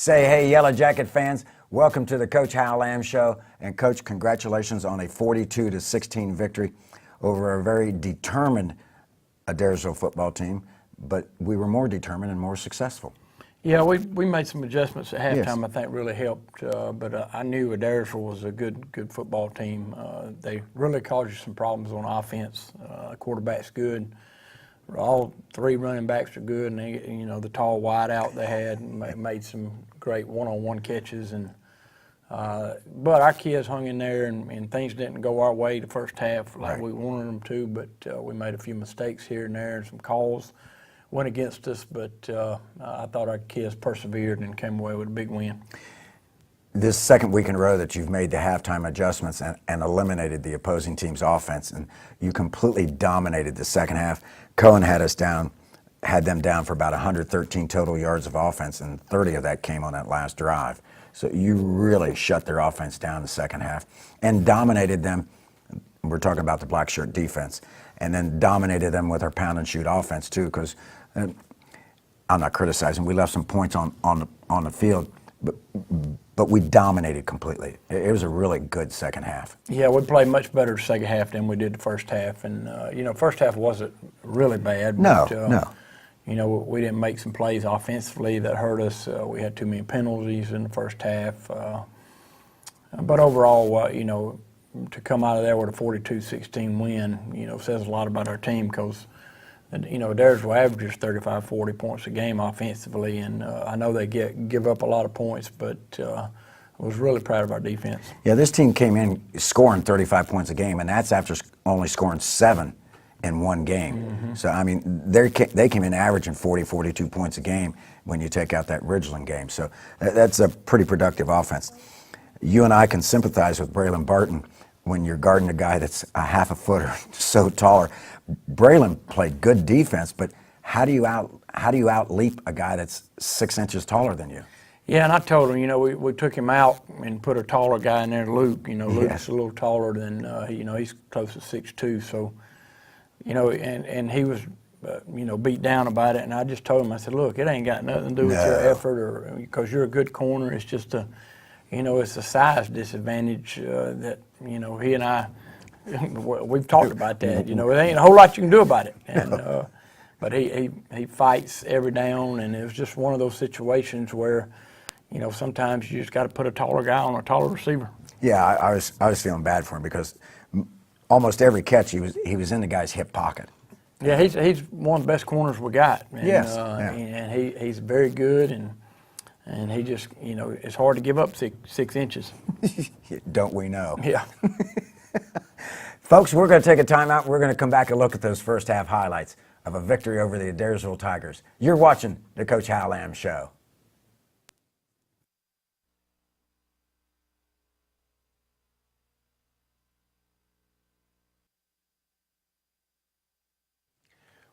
Say hey, Yellow Jacket fans. Welcome to the Coach Hal Lamb Show. And Coach, congratulations on a 42-16 victory over a very determined Adairsville football team. But we were more determined and more successful. Yeah, we made some adjustments at halftime. Yes. I think really helped. But I knew Adairsville was a good football team. They really caused you some problems on offense. Quarterback's good. All three running backs are good, and they, the tall wide out they had made some great one-on-one catches. And but our kids hung in there, and things didn't go our way the first half like we wanted them to. But we made a few mistakes here and there, and some calls went against us. But I thought our kids persevered and came away with a big win. This second week in a row that you've made the halftime adjustments and eliminated the opposing team's offense, and you completely dominated the second half. Cohen had them down for about 113 total yards of offense, and 30 of that came on that last drive. So you really shut their offense down the second half and dominated them. We're talking about the black shirt defense, and then dominated them with our pound and shoot offense too. Because I'm not criticizing, we left some points on the field, but we dominated completely. It was a really good second half. Yeah, we played much better the second half than we did the first half. And, first half wasn't really bad. No, no. We didn't make some plays offensively that hurt us. We had too many penalties in the first half. But overall, to come out of there with a 42-16 win, says a lot about our team because, Adairsville averages 35, 40 points a game offensively, and I know they give up a lot of points, but I was really proud of our defense. Yeah, this team came in scoring 35 points a game, and that's after only scoring 7 in one game. Mm-hmm. So, I mean, they came in averaging 40, 42 points a game when you take out that Ridgeland game. So that's a pretty productive offense. You and I can sympathize with Braylon Barton when you're guarding a guy that's a half a foot or so taller. Braylon played good defense, but how do you out-leap a guy that's 6 inches taller than you? Yeah, and I told him, we took him out and put a taller guy in there, Luke. Luke's a little taller than, he's close to 6'2", so, and he was, beat down about it. And I just told him, I said, look, it ain't got nothing to do with your effort or because you're a good corner. It's just it's a size disadvantage that, he and I, we've talked about that. There ain't a whole lot you can do about it. And, but he fights every down, and it was just one of those situations where, sometimes you just got to put a taller guy on a taller receiver. Yeah, I was feeling bad for him because almost every catch he was in the guy's hip pocket. Yeah, he's one of the best corners we got. And, yes, and he's very good, and he just it's hard to give up 6 inches. Don't we know? Yeah. Folks, we're going to take a timeout. We're going to come back and look at those first half highlights of a victory over the Adairsville Tigers. You're watching the Coach Hal Lamb Show.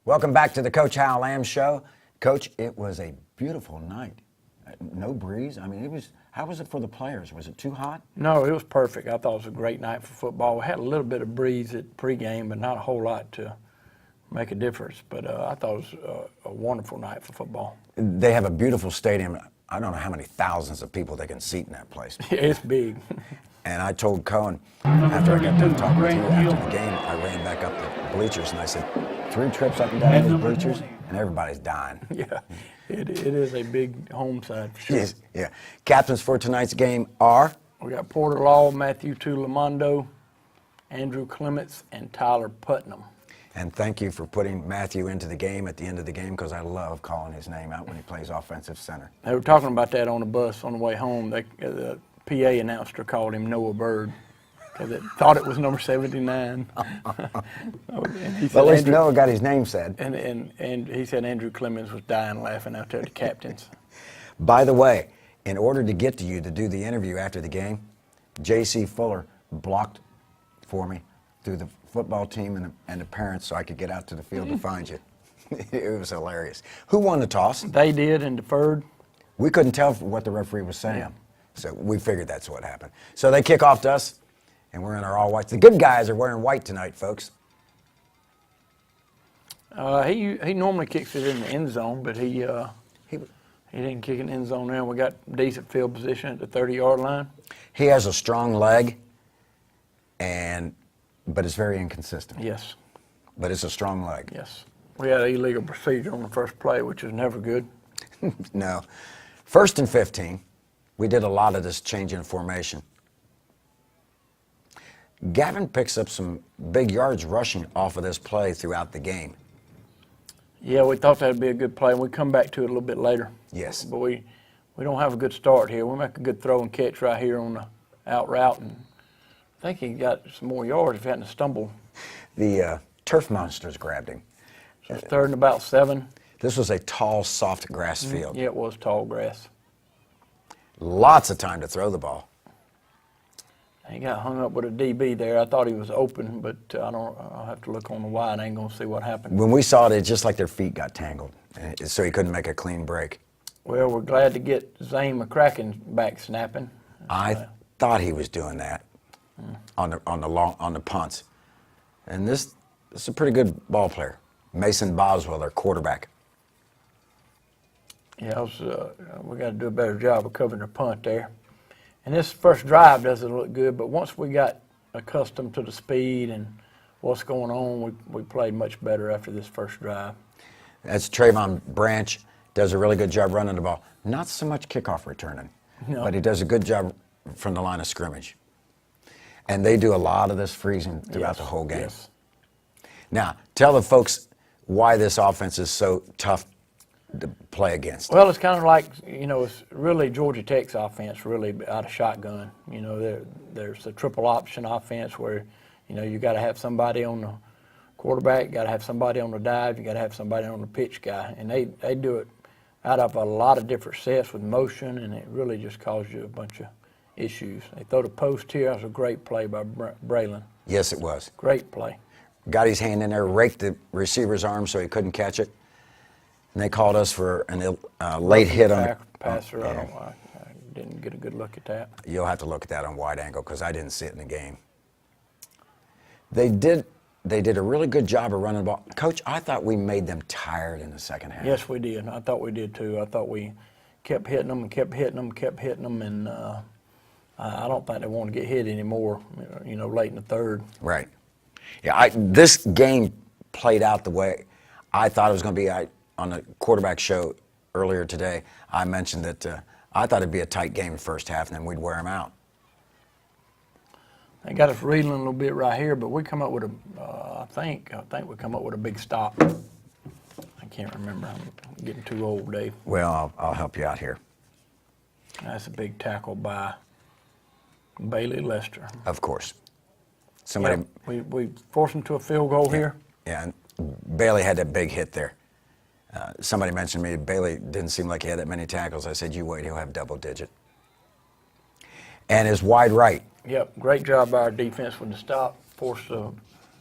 Welcome back to the Coach Hal Lamb Show. Coach, it was a beautiful night. No breeze. I mean, how was it for the players? Was it too hot? No, it was perfect. I thought it was a great night for football. We had a little bit of breeze at pregame, but not a whole lot to make a difference. But I thought it was a wonderful night for football. They have a beautiful stadium. I don't know how many thousands of people they can seat in that place. It's big. And I told Cohen, after I got done talking to you after the game, I ran back up the bleachers and I said, 3 trips up and down those bleachers, and everybody's dying. Yeah, it is a big home side for sure. Yes, yeah. Captains for tonight's game are? We got Porter Law, Matthew Tulamondo, Andrew Clements, and Tyler Putnam. And thank you for putting Matthew into the game at the end of the game because I love calling his name out when he plays offensive center. They were talking about that on the bus on the way home. The PA announcer called him Noah Bird because it thought it was number 79. But at least Noah got his name said. And he said Andrew Clemens was dying laughing out there at the captains. By the way, in order to get to you to do the interview after the game, J.C. Fuller blocked for me through the football team and the parents so I could get out to the field to find you. It was hilarious. Who won the toss? They did and deferred. We couldn't tell what the referee was saying. Yeah. So we figured that's what happened. So they kick off to us, and we're in our all whites. The good guys are wearing white tonight, folks. He normally kicks it in the end zone, but he He didn't kick an end zone there. We got decent field position at the 30-yard line. He has a strong leg, but it's very inconsistent. Yes. But it's a strong leg. Yes. We had an illegal procedure on the first play, which is never good. No. 1st and 15. We did a lot of this change in formation. Gavin picks up some big yards rushing off of this play throughout the game. Yeah, we thought that'd be a good play, and we come back to it a little bit later. Yes. But we don't have a good start here. We make a good throw and catch right here on the out route, and I think he got some more yards if he hadn't stumbled. The turf monsters grabbed him. So it's 3rd and about 7. This was a tall, soft grass field. Yeah, it was tall grass. Lots of time to throw the ball. He got hung up with a DB there. I thought he was open, but I'll have to look on the wide angle and see what happened. When we saw it, it's just like their feet got tangled, so he couldn't make a clean break. Well, we're glad to get Zane McCracken back snapping. I thought he was doing that on the punts, and this is a pretty good ball player. Mason Boswell, their quarterback. Yeah, we got to do a better job of covering the punt there. And this first drive doesn't look good, but once we got accustomed to the speed and what's going on, we played much better after this first drive. That's Trayvon Branch, does a really good job running the ball. Not so much kickoff returning, but he does a good job from the line of scrimmage. And they do a lot of this freezing throughout the whole game. Yes. Now, tell the folks why this offense is so tough to play against. Well, it's kind of like, it's really Georgia Tech's offense, really out of shotgun. There's a triple option offense where, you got to have somebody on the quarterback, got to have somebody on the dive, you got to have somebody on the pitch guy. And they do it out of a lot of different sets with motion, and it really just causes you a bunch of issues. They throw the post here. It was a great play by Braylon. Yes, it was. Great play. Got his hand in there, raked the receiver's arm so he couldn't catch it. And they called us for a late hit on the passer. I didn't get a good look at that. You'll have to look at that on wide angle because I didn't see it in the game. They did a really good job of running the ball. Coach, I thought we made them tired in the second half. Yes, we did. I thought we did too. I thought we kept hitting them and kept hitting them, and I don't think they want to get hit anymore, late in the third. Right. Yeah, this game played out the way I thought it was going to be. On the quarterback show earlier today, I mentioned that I thought it'd be a tight game in the first half, and then we'd wear them out. They got us reeling a little bit right here, but we come up with I think we come up with a big stop. I can't remember. I'm getting too old, Dave. Well, I'll help you out here. That's a big tackle by Bailey Lester. Of course. Somebody. Yeah, we forced him to a field goal here. Yeah, and Bailey had that big hit there. Somebody mentioned to me, Bailey didn't seem like he had that many tackles. I said, you wait, he'll have double digit. And his wide right. Yep, great job by our defense with the stop, forced a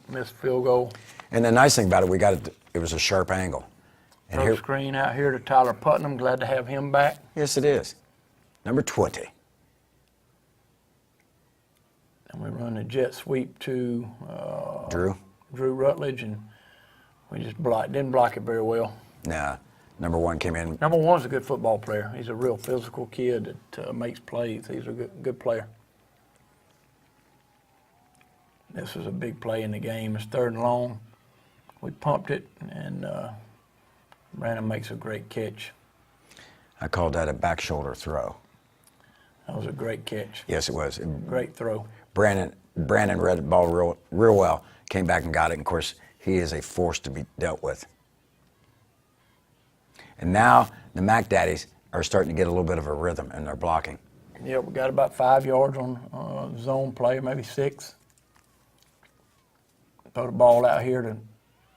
missed field goal. And the nice thing about it, it was a sharp angle. And Throw screen out here to Tyler Putnam, glad to have him back. Yes, it is. Number 20. And we run a jet sweep to Drew Rutledge, and we just didn't block it very well. Nah, number 1 came in. Number 1's a good football player. He's a real physical kid that makes plays. He's a good player. This was a big play in the game. It's 3rd and long. We pumped it, and Brandon makes a great catch. I called that a back shoulder throw. That was a great catch. Yes, it was. Great throw. Brandon read the ball real well, came back and got it. And of course, he is a force to be dealt with. And now the Mac Daddies are starting to get a little bit of a rhythm in their blocking. Yeah, we got about 5 yards on zone play, maybe 6. Throw the ball out here.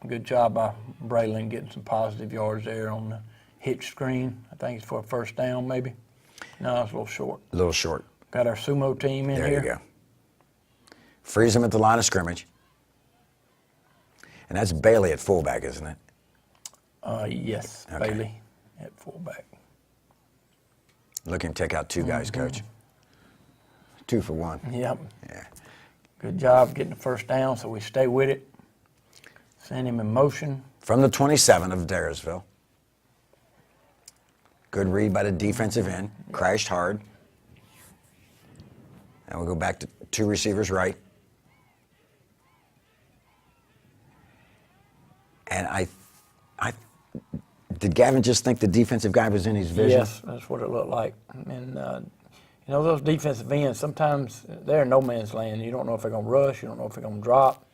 Good job by Braylon getting some positive yards there on the hitch screen. I think it's for a first down, maybe. No, it's a little short. A little short. Got our sumo team in here. There you go. Freeze them at the line of scrimmage. And that's Bailey at fullback, isn't it? Yes, Okay. Bailey at fullback. Look him take out 2 guys, Coach. 2 for 1. Yep. Yeah. Good job getting the first down, so we stay with it. Send him in motion. From the 27 of Adairsville. Good read by the defensive end. Crashed hard. And we'll go back to 2 receivers right. And I did Gavin just think the defensive guy was in his vision? Yes, that's what it looked like. And, you know, those defensive ends, sometimes they're in no man's land. You don't know if they're going to rush. You don't know if they're going to drop.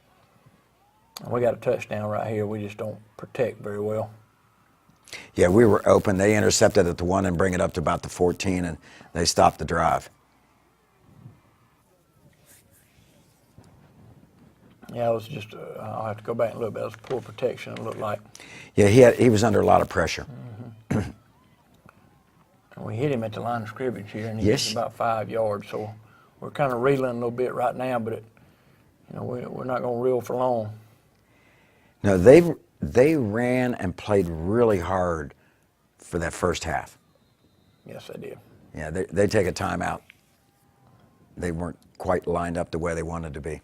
And we got a touchdown right here. We just don't protect very well. Yeah, we were open. They intercepted at the 1 and bring it up to about the 14, and they stopped the drive. Yeah, it was just, I'll have to go back and look, but it was poor protection, it looked like. Yeah, he was under a lot of pressure. And we hit him at the line of scrimmage here, and he Yes. was about 5 yards. So we're kind of reeling a little bit right now, but you know, we're not going to reel for long. No, they ran and played really hard for that first half. Yes, they did. Yeah, they take a timeout. They weren't quite lined up the way they wanted to be.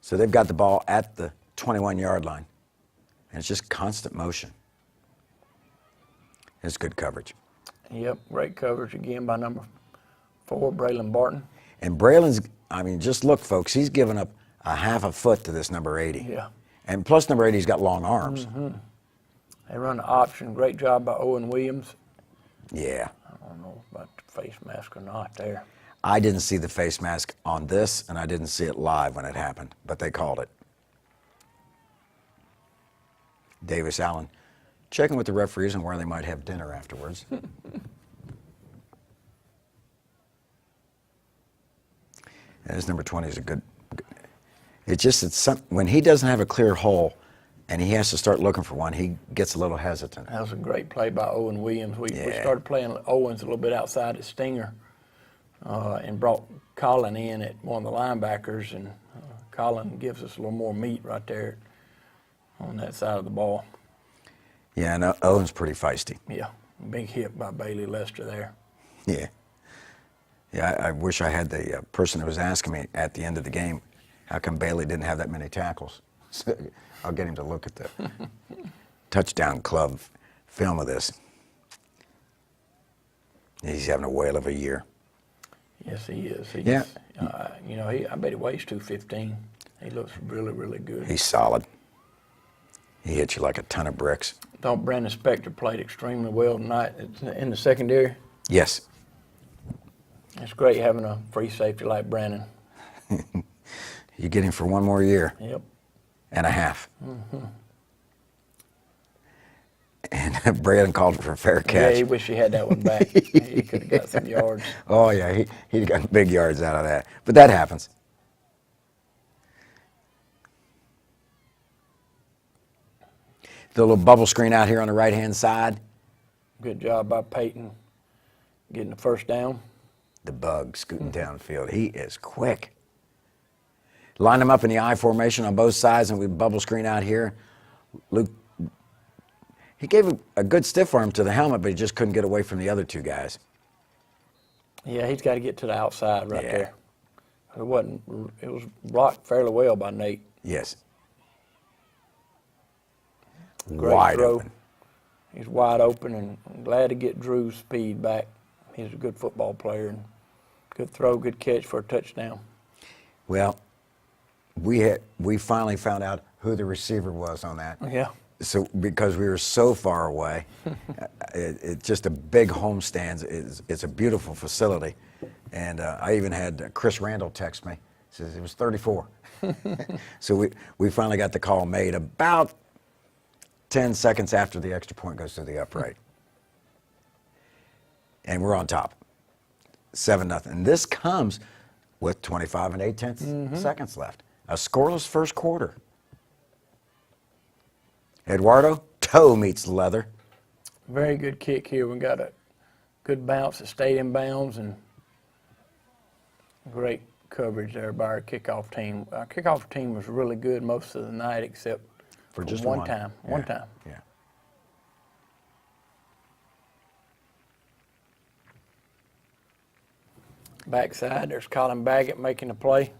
So they've got the ball at the 21-yard line, and it's just constant motion. It's good coverage. Yep, great coverage again by number 4, Braylon Barton. And Braylon's, I mean, just look, folks, he's given up a half a foot to this number 80. Yeah. And plus number 80's got long arms. They run the option. Great job by Owen Williams. Yeah. I don't know about the face mask or not there. I didn't see the face mask on this, and I didn't see it live when it happened, but they called it. Davis Allen checking with the referees on where they might have dinner afterwards. And his number 20 is a good. It's just when he doesn't have a clear hole and he has to start looking for one, he gets a little hesitant. That was a great play by Owen Williams. We Yeah. started playing Owens a little bit outside at Stinger and brought Colin in at one of the linebackers, and Colin gives us a little more meat right there on that side of the ball. Yeah, and Owen's pretty feisty. Yeah, big hit by Bailey Lester there. Yeah. Yeah, I wish I had the person who was asking me at the end of the game, how come Bailey didn't have that many tackles? So I'll get him to look at the touchdown club film of this. He's having a whale of a year. Yes, he is. Yeah. You know, I bet he weighs 215. He looks really, really good. He's solid. He hits you like a ton of bricks. Thought Brandon Spector played extremely well tonight in the secondary. Yes. It's great having a free safety like Brandon. You get him for one more year Yep. and a half. And Braden called for a fair catch. Yeah, he wished he had that one back. He could have got some yards. Oh, yeah, he'd got big yards out of that. But that happens. The little bubble screen out here on the right-hand side. Good job by Peyton getting the first down. The bug scooting downfield. He is quick. Line them up in the I formation on both sides, and we bubble screen out here. Luke, he gave a good stiff arm to the helmet, but he just couldn't get away from the other two guys. Yeah, he's got to get to the outside right Yeah. there. It was blocked fairly well by Nate. Yes. Great Wide throw. open. He's wide open, and I'm glad to get Drew's speed back. He's a good football player, and good throw, good catch for a touchdown. Well, we finally found out who the receiver was on that. Yeah. So because we were so far away, it's just a big homestand. It's a beautiful facility, and I even had Chris Randall text me. He says it was 34. So we finally got the call made about 10 seconds after the extra point goes to the upright, and we're on top, 7-0. And this comes with 25 8/10 seconds left. A scoreless first quarter. Eduardo, toe meets leather. Very good kick here. We got a good bounce that stayed in bounds, and great coverage there by our kickoff team. Our kickoff team was really good most of the night, except For just one one. time. Yeah. One time. Yeah. Backside, there's Colin Baggett making the play.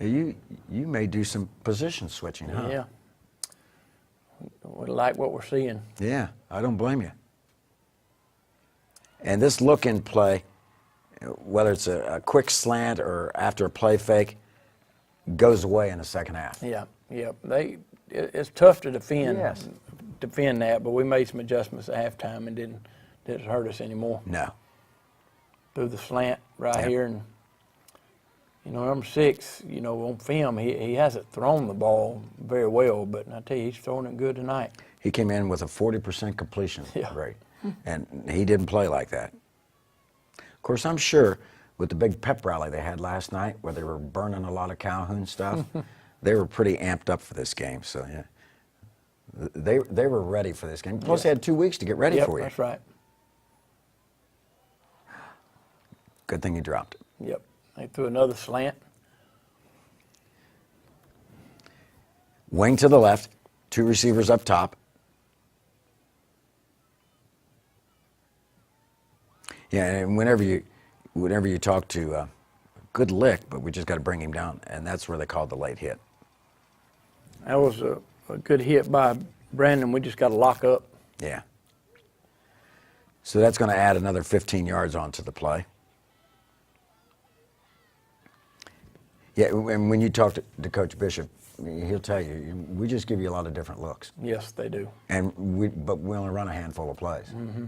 You may do some position switching, huh? Yeah. We like what we're seeing. Yeah, I don't blame you. And this look-in play, whether it's a quick slant or after a play fake, goes away in the second half. Yeah, yeah. It's tough to defend Yes. that, but we made some adjustments at halftime and didn't hurt us anymore. No. Through the slant right Yep. here, and number 6, on film he hasn't thrown the ball very well, but I tell you, he's throwing it good tonight. He came in with a 40% completion Yeah. rate, and he didn't play like that. Of course, I'm sure with the big pep rally they had last night, where they were burning a lot of Calhoun stuff, they were pretty amped up for this game. So yeah, they were ready for this game. Plus, they had 2 weeks to get ready Yep, for you. that's right. Good thing he dropped it. Yep. They threw another slant. Wing to the left, 2 receivers up top. Yeah, and whenever you talk to good lick, but we just got to bring him down, and that's where they called the late hit. That was a good hit by Brandon. We just got to lock up. Yeah. So that's going to add another 15 yards onto the play. Yeah, and when you talk to Coach Bishop, he'll tell you, we just give you a lot of different looks. Yes, they do. But we only run a handful of plays. Mm-hmm.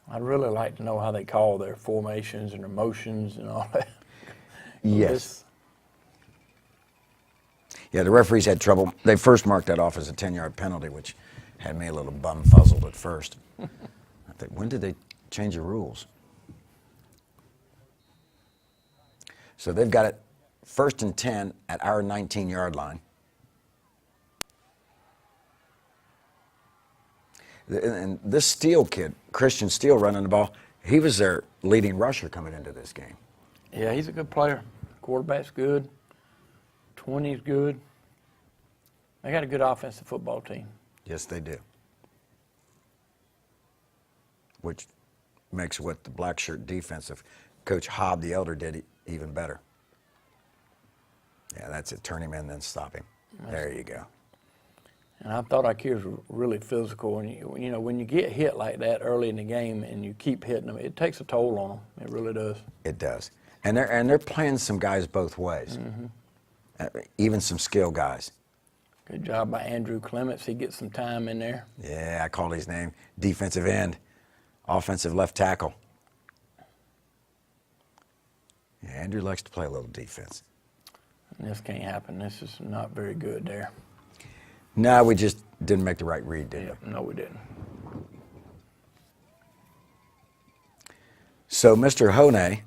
I'd really like to know how they call their formations and their motions and all that. Yes. Yeah, the referees had trouble. They first marked that off as a 10-yard penalty, which had me a little bum-fuzzled at first. I thought, when did they change the rules? So they've got it 1st and 10 at our 19-yard line. And this Steele kid, Christian Steele, running the ball, he was their leading rusher coming into this game. Yeah, he's a good player. Quarterback's good. 20's good. They got a good offensive football team. Yes, they do. Which makes what the black shirt defensive Coach Hobb the Elder did even better. Yeah, that's it. Turn him in, then stop him. There you go. And I thought our kids were really physical. And when you get hit like that early in the game and you keep hitting them, it takes a toll on them. It really does. It does. And they're playing some guys both ways. Even some skill guys. Good job by Andrew Clements. He gets some time in there. Yeah, I called his name. Defensive end, offensive left tackle. Yeah, Andrew likes to play a little defense. And this can't happen. This is not very good there. No, we just didn't make the right read, did we? No, we didn't. So Mr. Honey,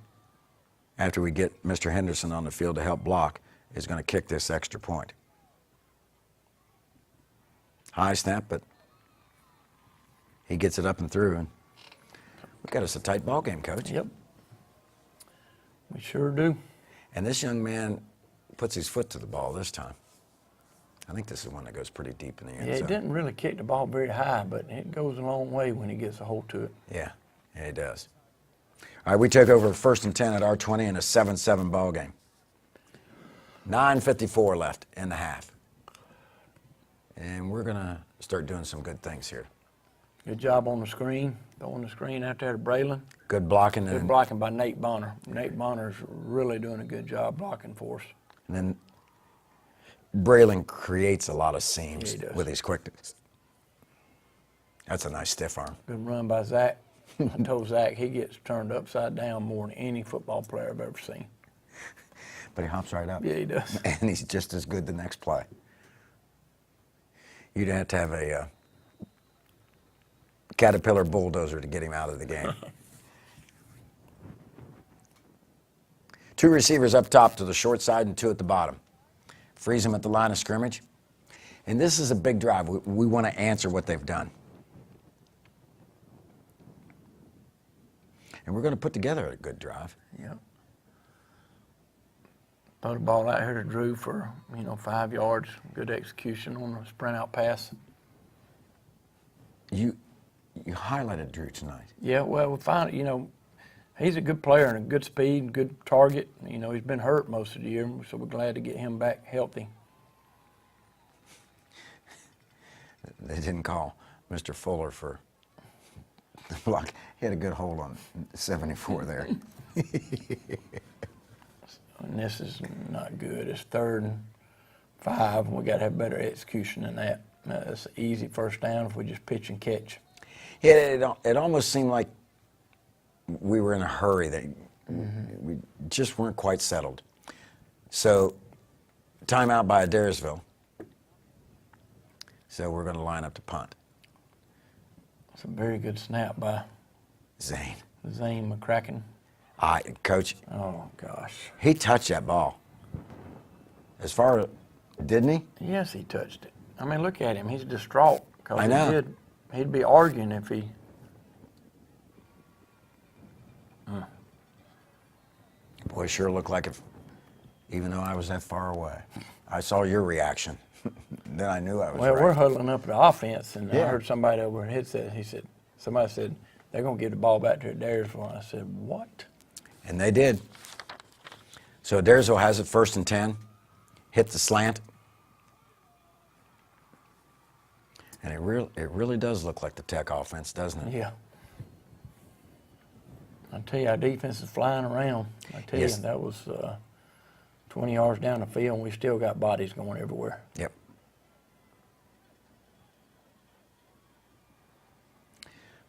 after we get Mr. Henderson on the field to help block, is going to kick this extra point. High snap, but he gets it up and through, and we got us a tight ball game, Coach. Yep. We sure do. And this young man puts his foot to the ball this time. I think this is one that goes pretty deep in the end Yeah, he zone. didn't really kick the ball very high, but it goes a long way when he gets a hold to it. Yeah, he does. All right, we took over 1st and 10 at our 20 in a 7-7 ball game. 9:54 left in the half. And we're going to start doing some good things here. Good job on the screen, throwing the screen out there to Braylon. Good blocking. Good blocking by Nate Bonner. Nate Bonner's really doing a good job blocking for us. And then Braylon creates a lot of seams Yeah, he does. with his quickness. That's a nice stiff arm. Good run by Zach. I told Zach he gets turned upside down more than any football player I've ever seen. But he hops right up. Yeah, he does. And he's just as good the next play. You'd have to have a Caterpillar bulldozer to get him out of the game. 2 receivers up top to the short side and 2 at the bottom. Freeze them at the line of scrimmage. And this is a big drive. We want to answer what they've done. And we're going to put together a good drive. Yeah. Throw the ball out here to Drew for, 5 yards. Good execution on the sprint out pass. You highlighted Drew tonight. Yeah, well, we found, he's a good player and a good speed, good target. He's been hurt most of the year, so we're glad to get him back healthy. They didn't call Mr. Fuller for block. He had a good hold on 74 there. And this is not good. It's 3rd and 5, and we got to have better execution than that. It's an easy first down if we just pitch and catch. Yeah, it almost seemed like we were in a hurry. That we just weren't quite settled. So, timeout by Adairsville. So we're going to line up to punt. It's a very good snap by Zane. McCracken. Coach, Oh, gosh. he touched that ball. As far as, didn't he? Yes, he touched it. I mean, look at him. He's distraught. I know. He'd be arguing if he... Boy, sure looked like if, even though I was that far away. I saw your reaction. Then I knew I was Well, right. we're huddling up the offense, and Yeah. I heard somebody over at headset. Somebody said, they're going to give the ball back to Adairsville. And I said, what? And they did. So Adairsville has it 1st and 10. Hit the slant. And it really does look like the Tech offense, doesn't it? Yeah. I tell you, our defense is flying around. I tell Yes. you, that was 20 yards down the field, and we still got bodies going everywhere. Yep.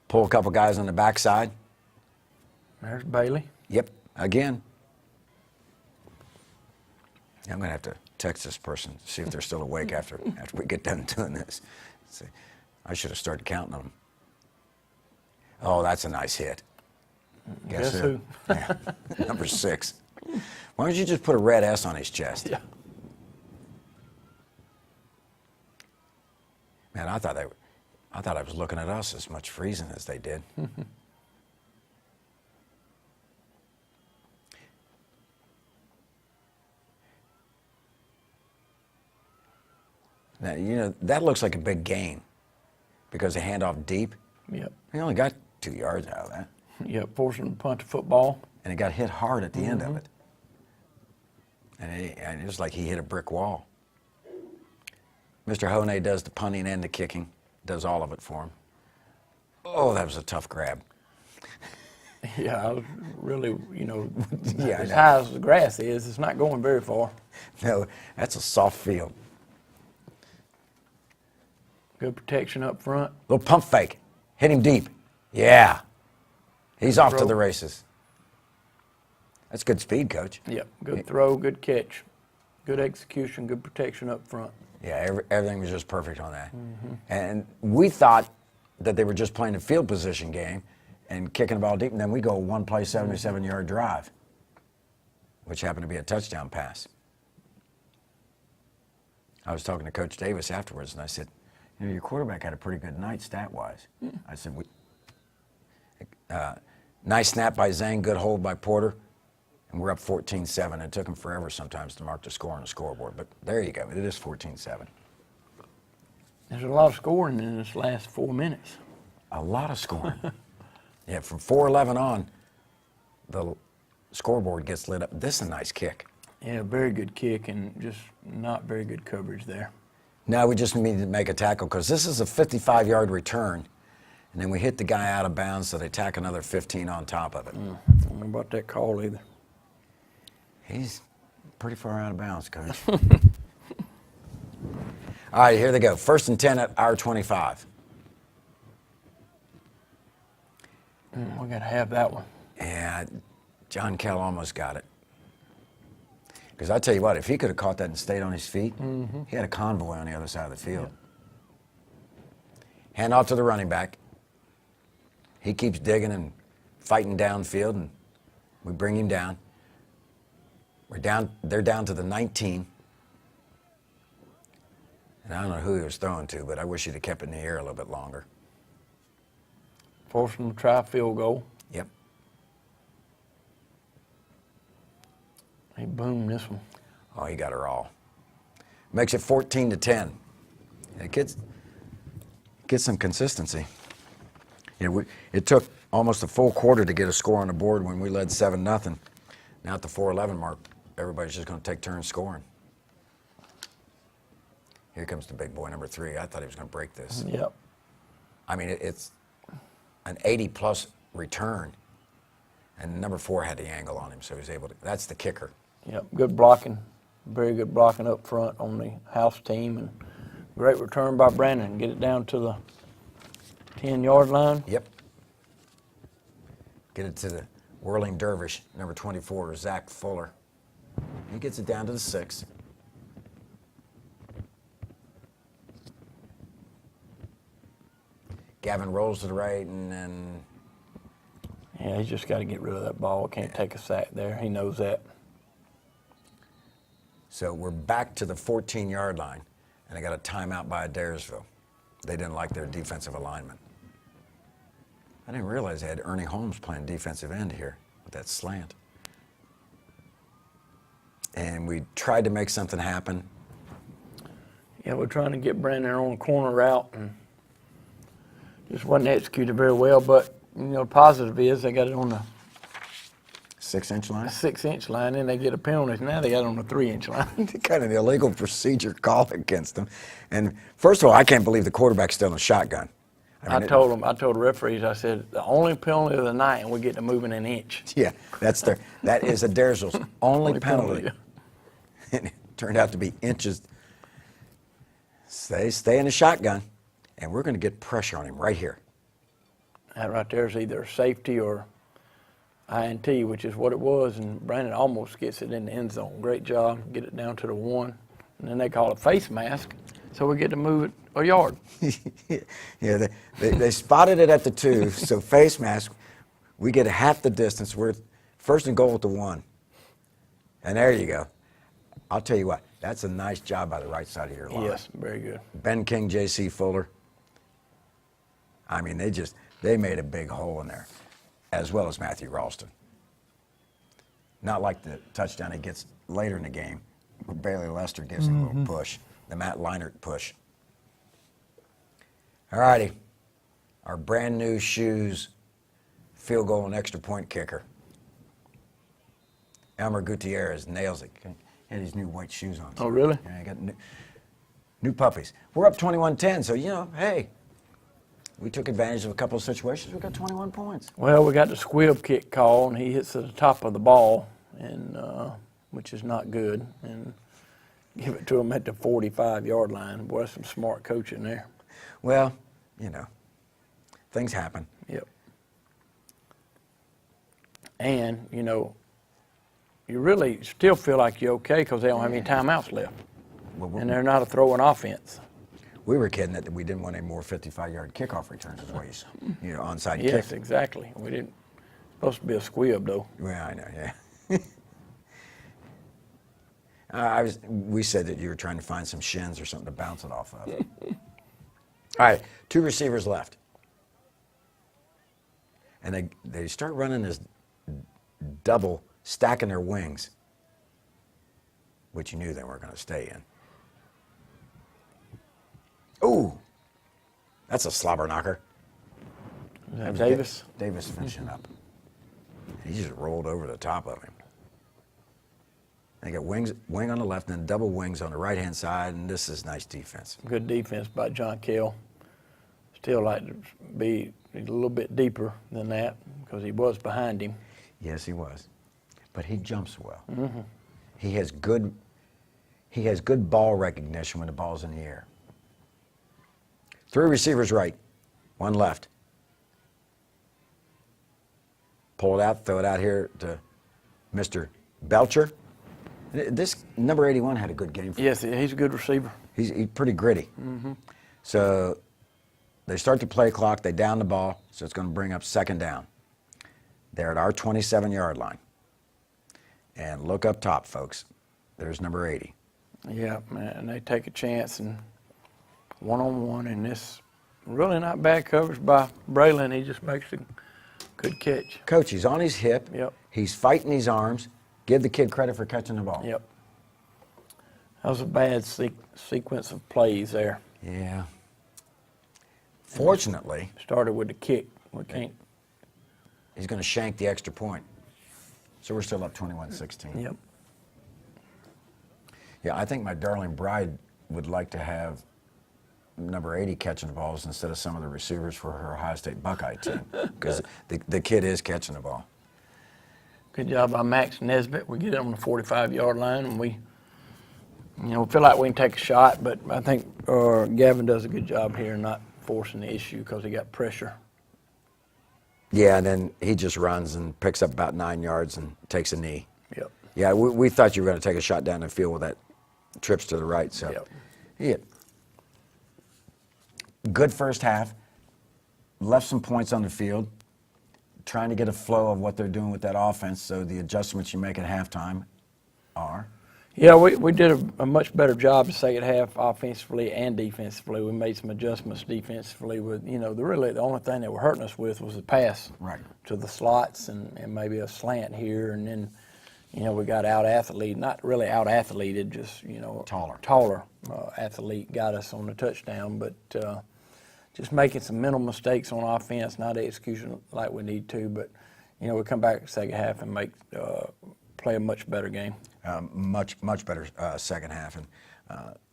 Pull a couple guys on the backside. There's Bailey. Yep, again. I'm going to have to text this person, see if they're still awake after we get done doing this. See, I should have started counting them. Oh, that's a nice hit. Guess who? Yeah. Number 6. Why don't you just put a red S on his chest? Yeah. Man, I thought I was looking at us as much freezing as they did. Now, you know, that looks like a big gain because they hand off deep. Yep. He only got 2 yards out of that. Yep, forcing him to punt the football. And it got hit hard at the end of it. And it was like he hit a brick wall. Mr. Hone does the punting and the kicking, does all of it for him. Oh, that was a tough grab. Yeah, I was really, Yeah, I as know. high as the grass is, it's not going very far. No, that's a soft field. Good protection up front. Little pump fake. Hit him deep. Yeah. He's off to Throw. the races. That's good speed, Coach. Yep, good throw, good catch. Good execution, good protection up front. Yeah, everything was just perfect on that. And we thought that they were just playing a field position game and kicking the ball deep, and then we go one play, 77-yard drive, which happened to be a touchdown pass. I was talking to Coach Davis afterwards, and I said, your quarterback had a pretty good night stat-wise. I said, nice snap by Zane, good hold by Porter, and we're up 14-7. It took him forever sometimes to mark the score on the scoreboard, but there you go. It is 14-7. There's a lot of scoring in this last 4 minutes. A lot of scoring. Yeah, from 4:11 on, the scoreboard gets lit up. This is a nice kick. Yeah, very good kick and just not very good coverage there. Now we just need to make a tackle because this is a 55-yard return, and then we hit the guy out of bounds, so they tack another 15 on top of it. I don't know about that call either. He's pretty far out of bounds, Coach. All right, here they go. 1st and 10 at our 25. We got to have that one. And John Kell almost got it. Because I tell you what, if he could have caught that and stayed on his feet, he had a convoy on the other side of the field. Hand off to the running back. He keeps digging and fighting downfield, and we bring him down. They're down to the 19. And I don't know who he was throwing to, but I wish he'd have kept it in the air a little bit longer. Forced them to try a field goal. Yep. He boomed this one. Oh, he got her all. Makes it 14-10. It gets some consistency. It took almost a full quarter to get a score on the board when we led 7-0. Now at the 4:11 mark, everybody's just going to take turns scoring. Here comes the big boy, number 3. I thought he was going to break this. Yep. I mean, it's an 80-plus return, and number 4 had the angle on him, so he was able to. That's the kicker. Yep, good blocking, very good blocking up front on the house team, and great return by Brandon. Get it down to the 10-yard line. Yep. Get it to the whirling dervish, number 24, Zach Fuller. He gets it down to the 6. Gavin rolls to the right, and then Yeah, he's just got to get rid of that ball. Can't take a sack there. He knows that. so we're back to the 14-yard line, and I got a timeout by Adairsville. They didn't like their defensive alignment. I didn't realize they had Ernie Holmes playing defensive end here with that slant. And we tried to make something happen. Yeah, we're trying to get Brandon on a corner route, and just wasn't executed very well. But you know, the positive is they got it on the 6-inch line? 6-inch line, and they get a penalty. Now they got it on the 3-inch line. Kind of an illegal procedure call against them. And first of all, I can't believe the quarterback's still in a shotgun. I told the referees, I said, the only penalty of the night, and we get to move in an inch. Yeah, that is Adairsville's only penalty. And it turned out to be inches. Stay in the shotgun, and we're going to get pressure on him right here. That right there is either safety or INT, which is what it was, and Brandon almost gets it in the end zone. Great job, get it down to the 1, and then they call it face mask, so we get to move it a yard. Yeah, they spotted it at the 2, so face mask, we get half the distance. We're first and goal at the 1. And there you go. I'll tell you what, that's a nice job by the right side of your line. Yes, very good. Ben King, J.C. Fuller. I mean, they made a big hole in there, as well as Matthew Ralston. Not like the touchdown he gets later in the game, where Bailey Lester gives him a little push, the Matt Leinart push. All righty, our brand new shoes, field goal and extra point kicker. Elmer Gutierrez nails it. He had these new white shoes on. Oh, really? Yeah, I got new puppies. We're up 21-10, so, you know, hey, we took advantage of a couple of situations. We got 21 points. Well, we got the squib kick call, and he hits at the top of the ball, and which is not good, and give it to him at the 45-yard line. Boy, that's some smart coaching there. Well, you know, things happen. Yep. And, you know, you really still feel like you're okay because they don't have any timeouts left. Well, And they're not a throwing offense. we were kidding that we didn't want any more 55-yard kickoff returns as ways. You know, onside Yes, kick. exactly. We didn't. Supposed to be a squib, though. Well, I know, yeah. We said that you were trying to find some shins or something to bounce it off of. All right, 2 receivers left. And they start running this double, stacking their wings, which you knew they weren't going to stay in. Ooh, that's a slobber knocker. Is that Davis? Davis finishing up. He just rolled over the top of him. They got wing on the left and then double wings on the right-hand side, and this is nice defense. Good defense by John Kell. Still like to be a little bit deeper than that because he was behind him. Yes, he was. But he jumps well. Mm-hmm. He has good ball recognition when the ball's in the air. 3 receivers right, 1 left. Pull it out, throw it out here to Mr. Belcher. This number 81 had a good game for him. Yes, he's a good receiver. He's pretty gritty. Mm-hmm. So they start the play clock, they down the ball, so it's going to bring up 2nd down. They're at our 27-yard line. And look up top, folks. There's number 80. Yeah, man, and they take a chance and one-on-one, and this really not bad coverage by Braylon. He just makes a good catch. Coach, he's on his hip. Yep. He's fighting his arms. Give the kid credit for catching the ball. Yep. That was a bad sequence of plays there. Yeah. Fortunately, Started with the kick. We can't. he's going to shank the extra point. So we're still up 21-16. Yep. Yeah, I think my darling bride would like to have number 80 catching the balls instead of some of the receivers for her Ohio State Buckeye team, because the kid is catching the ball. Good job by Max Nesbitt. We get it on the 45-yard line, and we feel like we can take a shot, but I think Gavin does a good job here not forcing the issue because he got pressure. Yeah, and then he just runs and picks up about 9 yards and takes a knee. Yep. Yeah, we thought you were going to take a shot down the field with that trips to the right. So, Yep. Yeah. Good first half. Left some points on the field. Trying to get a flow of what they're doing with that offense. So the adjustments you make at halftime are. Yeah, we did a much better job the second half offensively and defensively. We made some adjustments defensively with, the only thing that were hurting us with was the pass to the slots and maybe a slant here. And then, we got out-athleted, not really out-athleted, just, taller athlete got us on the touchdown. But just making some mental mistakes on offense, not execution like we need to. But, we come back the second half and play a much better game. Much better second half. And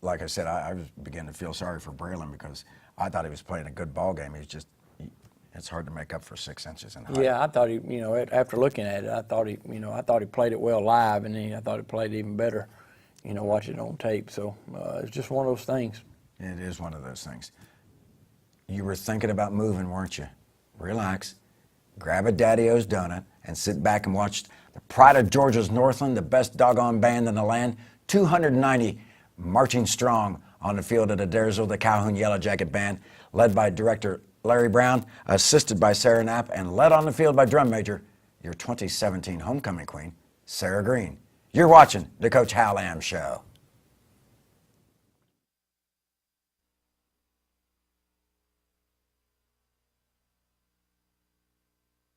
like I said, I was beginning to feel sorry for Braylon because I thought he was playing a good ball game. It's hard to make up for 6 inches in height. Yeah, I thought he, after looking at it, I thought he played it well live, and then I thought he played even better, watching it on tape. So it's just one of those things. It is one of those things. You were thinking about moving, weren't you? Relax. Grab a Daddy-O's donut and sit back and watch the pride of Georgia's Northland, the best doggone band in the land, 290 marching strong on the field at Adairsville, the Calhoun Yella Jacket Band, led by director Larry Brown, assisted by Sarah Knapp, and led on the field by drum major, your 2017 homecoming queen, Sarah Green. You're watching the Coach Hal Lamb Show.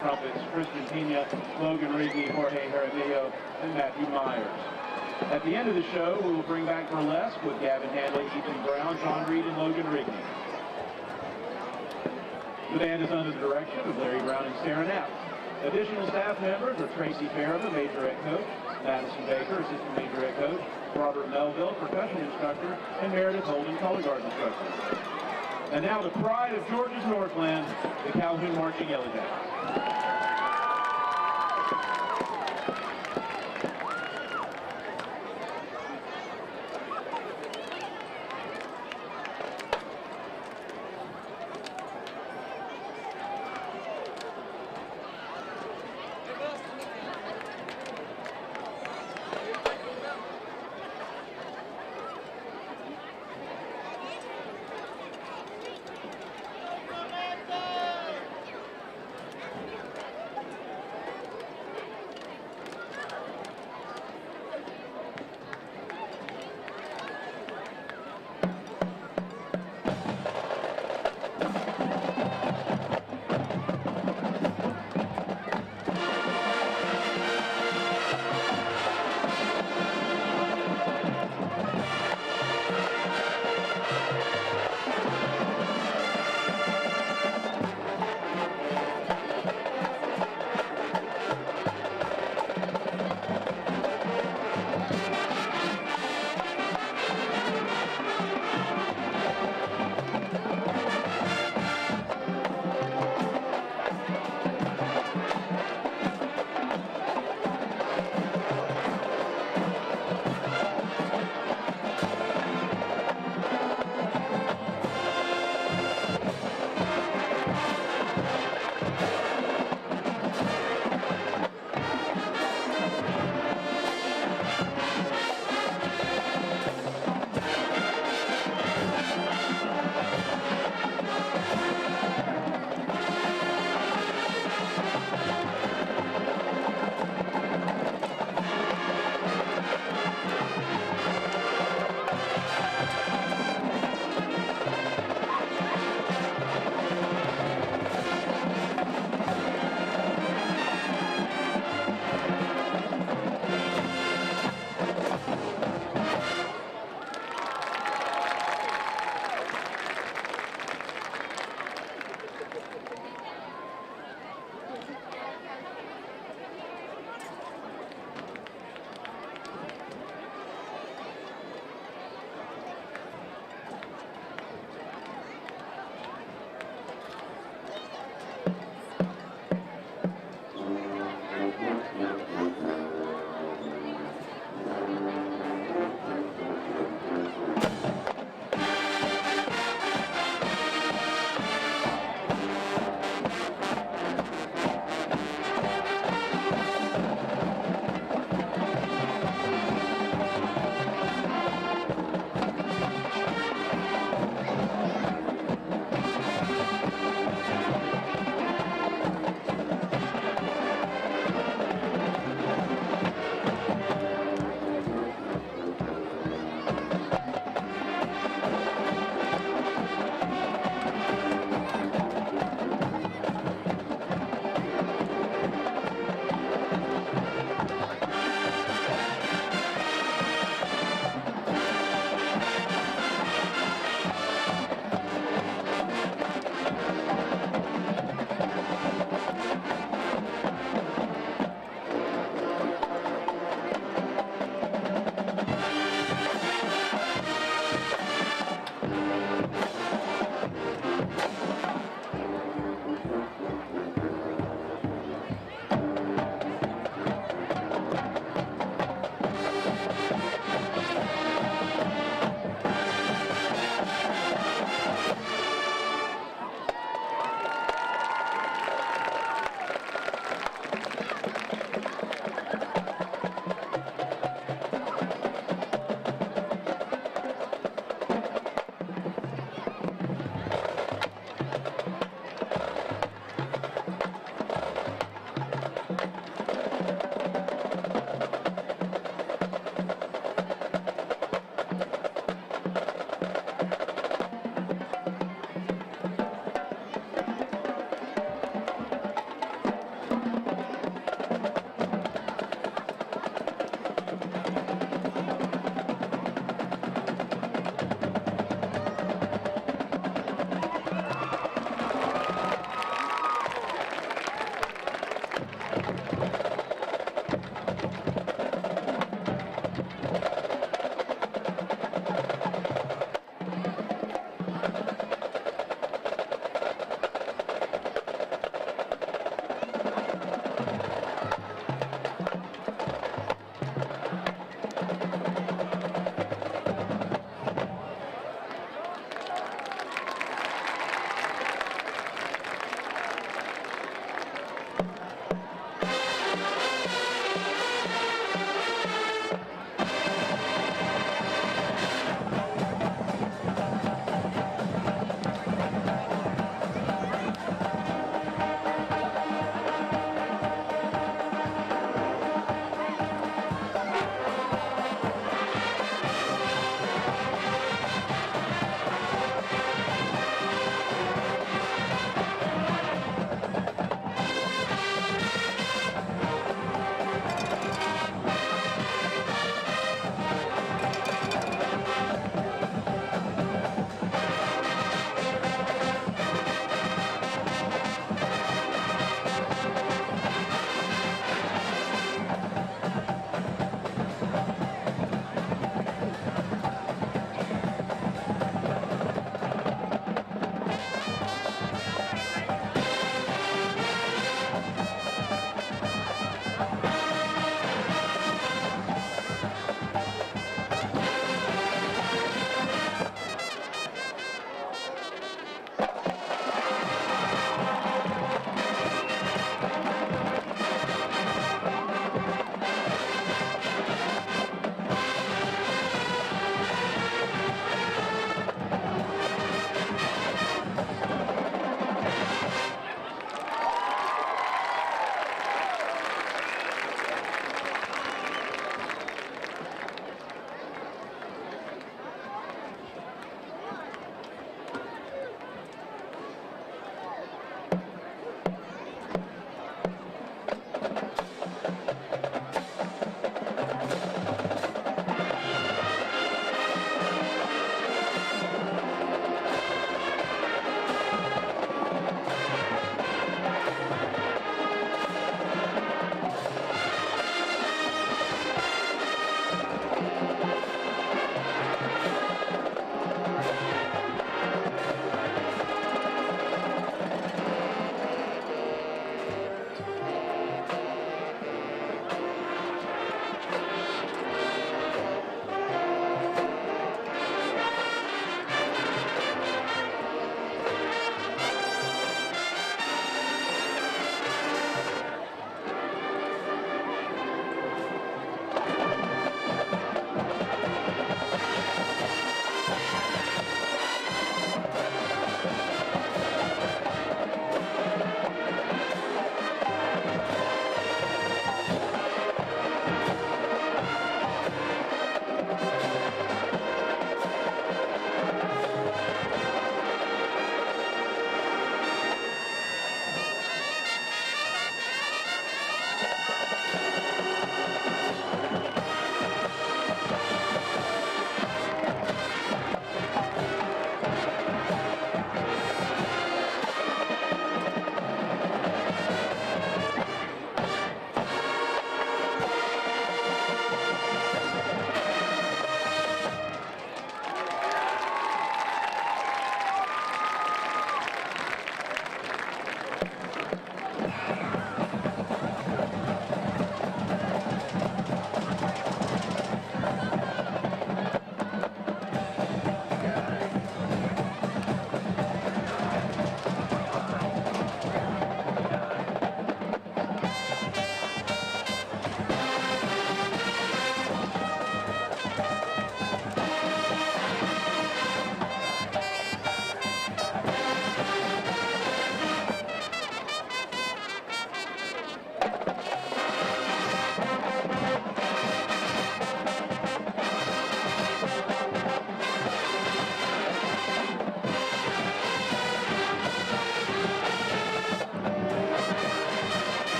Trumpets, Christian Pena, Logan Rigney, Jorge Jaramillo, and Matthew Myers. At the end of the show, we will bring back burlesque with Gavin Handley, Ethan Brown, John Reed, and Logan Rigney. The band is under the direction of Larry Brown and Sarah Knapp. Additional staff members are Tracy Farrah, Majorette Coach, Madison Baker, Assistant Majorette Coach, Robert Melville, Percussion Instructor, and Meredith Holden, Color Guard Instructor. And now the pride of Georgia's Northland, the Calhoun Marching Yellow Jackets.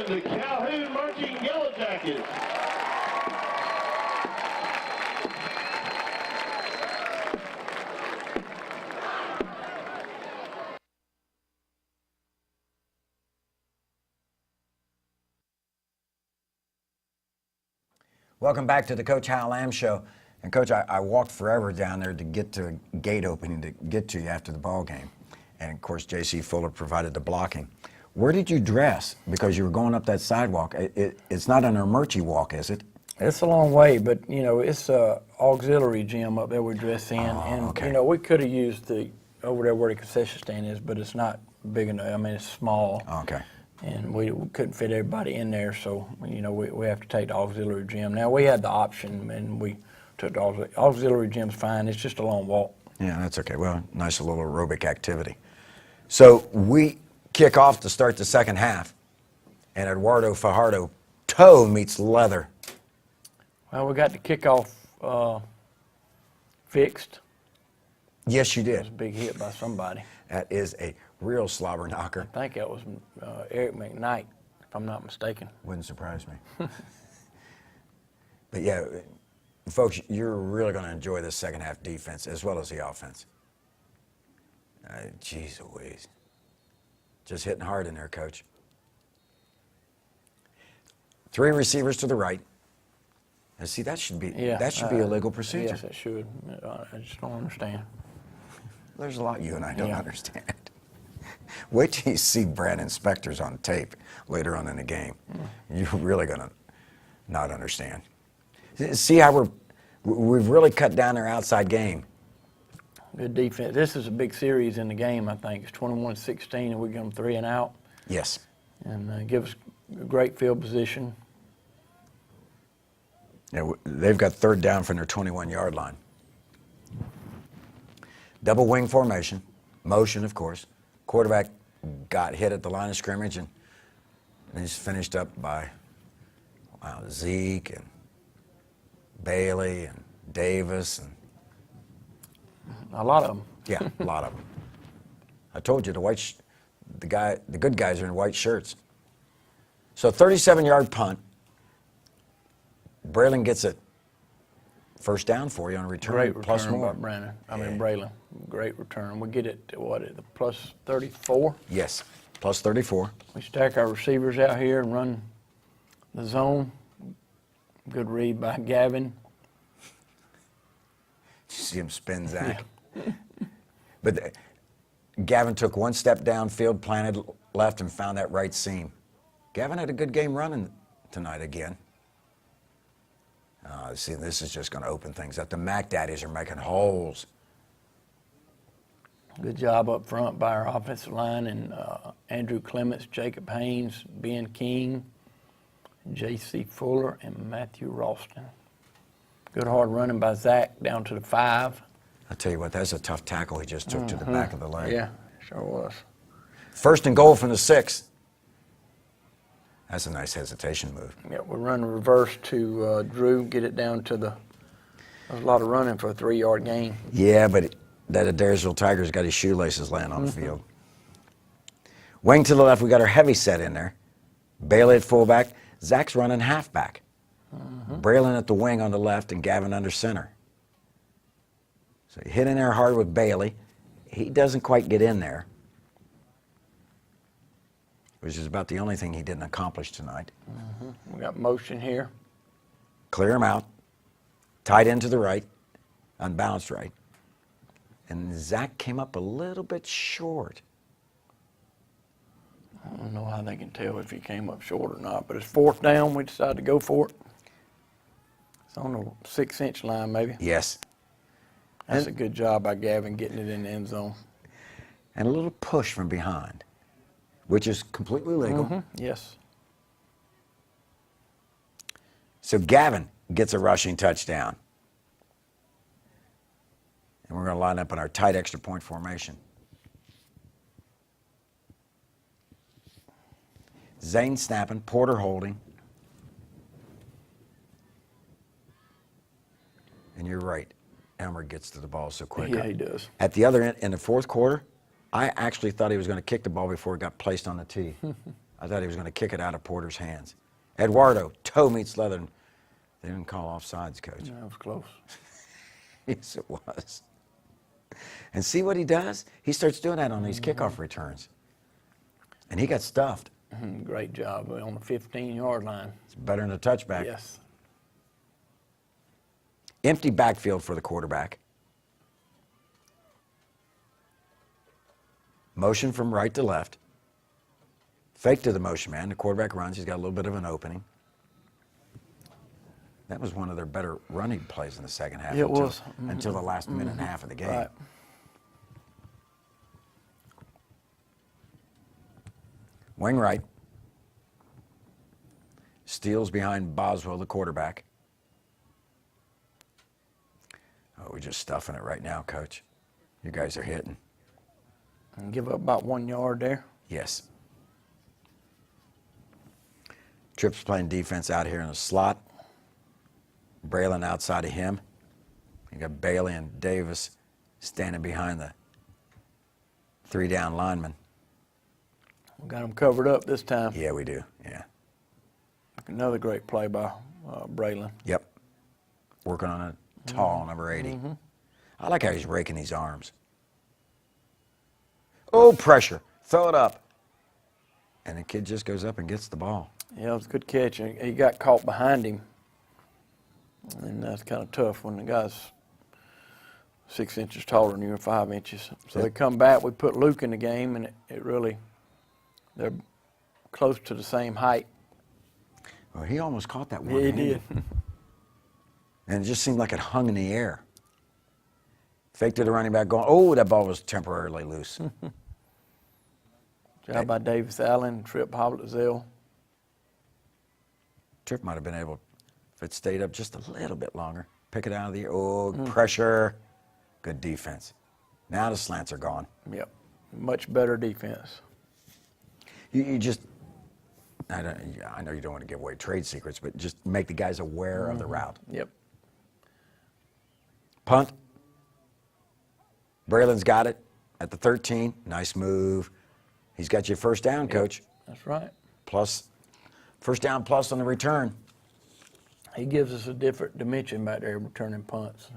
the Calhoun Marching Yellow Jackets. Welcome back to the Coach Hal Lamb Show. And Coach, I walked forever down there to get to gate opening to get to you after the ball game. And of course, J.C. Fuller provided the blocking. Where did you dress? Because you were going up that sidewalk. It's not an emergency walk, is it? It's a long way, but you know, it's a auxiliary gym up there we dress in, and okay. you know, we could have used the over there where the concession stand is, but it's not big enough. I mean, it's small. Okay. And we couldn't fit everybody in there, so you know, we have to take the auxiliary gym. Now we had the option, and we took the auxiliary gym's fine. It's just a long walk. Yeah, that's okay. Well, nice little aerobic activity. So we kick off to start the second half, and Eduardo Fajardo, toe meets leather. Well, we got the kickoff fixed. Yes, you It was did. a big hit by somebody. That is a real slobber knocker. I think that was Eric McKnight, if I'm not mistaken. Wouldn't surprise me. But yeah, folks, you're really going to enjoy this second half defense as well as the offense. Jeez Louise. Just hitting hard in there, Coach. 3 receivers to the right. Now, see, that should be a legal procedure. Yes, it should. I just don't understand. There's a lot you and I don't Yeah. understand. Wait till you see Brandon Spector's on tape later on in the game. You're really going to not understand. See how we've really cut down their outside game. Good defense. This is a big series in the game, I think. It's 21-16, and we give them 3 and out. Yes. And give us a great field position. Yeah, they've got third down from their 21-yard line. Double wing formation, motion, of course. Quarterback got hit at the line of scrimmage, and he's finished up by Zeke and Bailey and Davis and A lot of them. yeah, a lot of them. I told you the good guys are in white shirts. So 37-yard punt. Braylon gets a first down for you on a return. Great return plus more. by Braylon. Great return. We get it at the plus 34. Yes, plus 34. We stack our receivers out here and run the zone. Good read by Gavin. You see him spin Zach. But Gavin took one step downfield, planted left, and found that right seam. Gavin had a good game running tonight again. See, this is just going to open things up. The Mac Daddies are making holes. Good job up front by our offensive line, and Andrew Clements, Jacob Haynes, Ben King, J.C. Fuller, and Matthew Ralston. Good hard running by Zach down to the 5. I'll tell you what, that's a tough tackle he just took to the back of the leg. Yeah, sure was. First and goal from the 6. That's a nice hesitation move. Yeah, we run reverse to Drew, get it down to there's a lot of running for a 3-yard gain. Yeah, but that Adairsville Tiger's got his shoelaces laying on the field. Wing to the left, we got our heavy set in there. Bailey at fullback. Zach's running halfback. Braylon at the wing on the left and Gavin under center. So you hit in there hard with Bailey. He doesn't quite get in there, which is about the only thing he didn't accomplish tonight. We got motion here. Clear him out. Tight end to the right. Unbalanced right. And Zach came up a little bit short. I don't know how they can tell if he came up short or not, but it's 4th down. We decided to go for it. It's on the 6-inch line, maybe. Yes. That's a good job by Gavin getting it in the end zone. And a little push from behind, which is completely legal. Yes. So Gavin gets a rushing touchdown. And we're going to line up in our tight extra point formation. Zane snapping, Porter holding. And you're right, Elmer gets to the ball so quick. Yeah, he does. At the other end, in the fourth quarter, I actually thought he was going to kick the ball before it got placed on the tee. I thought he was going to kick it out of Porter's hands. Eduardo, toe meets leather. They didn't call offsides, Coach. That was close. Yes, it was. And see what he does? He starts doing that on these kickoff returns. And he got stuffed. Great job on the 15-yard line. It's better than a touchback. Yes. Empty backfield for the quarterback. Motion from right to left. Fake to the motion man. The quarterback runs. He's got a little bit of an opening. That was one of their better running plays in the second half. It was. Until the last minute and a half of the game. Right. Wing right. Steals behind Boswell, the quarterback. Oh, we're just stuffing it right now, Coach. You guys are hitting. And give up about 1 yard there. Yes. Tripp's playing defense out here in the slot. Braylon outside of him. You got Bailey and Davis standing behind the 3-down lineman. We got them covered up this time. Yeah, we do. Yeah. Another great play by Braylon. Yep. Working on a tall number 80. I like how he's raking these arms. Oh, pressure. Throw it up. And the kid just goes up and gets the ball. Yeah, it was a good catch. And he got caught behind him. And that's kind of tough when the guy's 6 inches taller than you or 5 inches. So they come back. We put Luke in the game, and it really, they're close to the same height. Well, he almost caught that one. Yeah, he did. And it just seemed like it hung in the air. Fake to the running back going, oh, that ball was temporarily loose. Job by Davis Allen, Tripp Hoblet-Zell. Tripp might have been able, if it stayed up just a little bit longer, pick it out of the air. Oh, pressure. Good defense. Now the slants are gone. Yep, much better defense. You just, I know you don't want to give away trade secrets, but just make the guys aware of the route. Yep. Punt. Braylon's got it at the 13. Nice move. He's got you first down, Coach. That's right. Plus, first down plus on the return. He gives us a different dimension back there returning punts.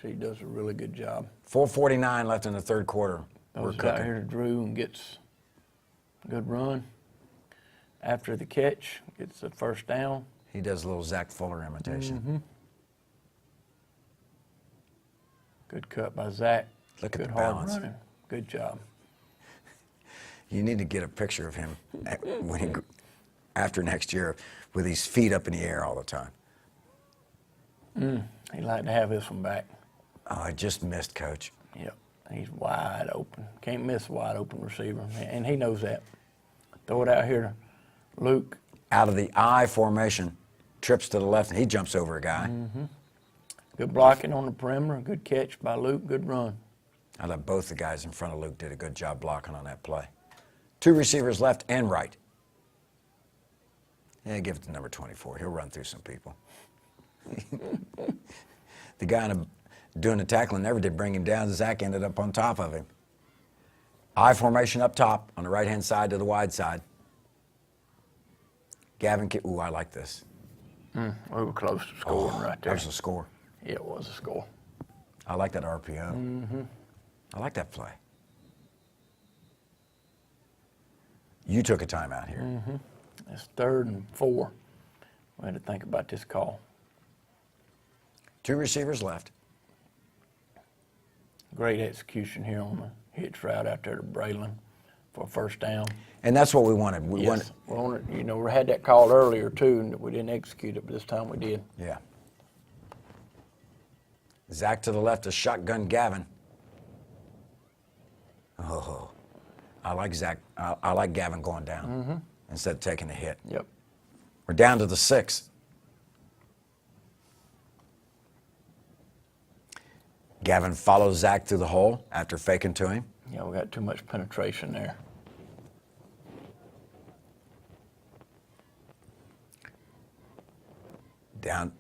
He does a really good job. 4:49 left in the third quarter. We're Goes out cooking. here to Drew and gets a good run. After the catch, gets the first down. He does a little Zach Fuller imitation. Good cut by Zach. Look at good the hard balance. running. Good job. You need to get a picture of him when he, after next year with his feet up in the air all the time. He'd like to have this one back. Oh, I just missed, Coach. Yep. He's wide open. Can't miss a wide open receiver. And he knows that. Throw it out here to Luke. Out of the I formation, trips to the left, and he jumps over a guy. Good blocking on the perimeter. Good catch by Luke. Good run. I thought both the guys in front of Luke did a good job blocking on that play. 2 receivers left and right. Yeah, give it to number 24. He'll run through some people. The guy doing the tackling never did bring him down. Zach ended up on top of him. I formation up top on the right-hand side to the wide side. Gavin, ooh, I like this. We were close to scoring right there. There's a score. Yeah, it was a score. I like that RPO. I like that play. You took a timeout here. It's 3rd and 4. We had to think about this call. 2 receivers left. Great execution here on the hitch route out there to Braylon for a first down. And that's what we wanted. We wanted. Well, you know, we had that call earlier too, and we didn't execute it, but this time we did. Yeah. Zach to the left, a shotgun Gavin. Oh, I like Zach. I like Gavin going down instead of taking a hit. Yep. We're down to the 6. Gavin follows Zach through the hole after faking to him. Yeah, we got too much penetration there. Down.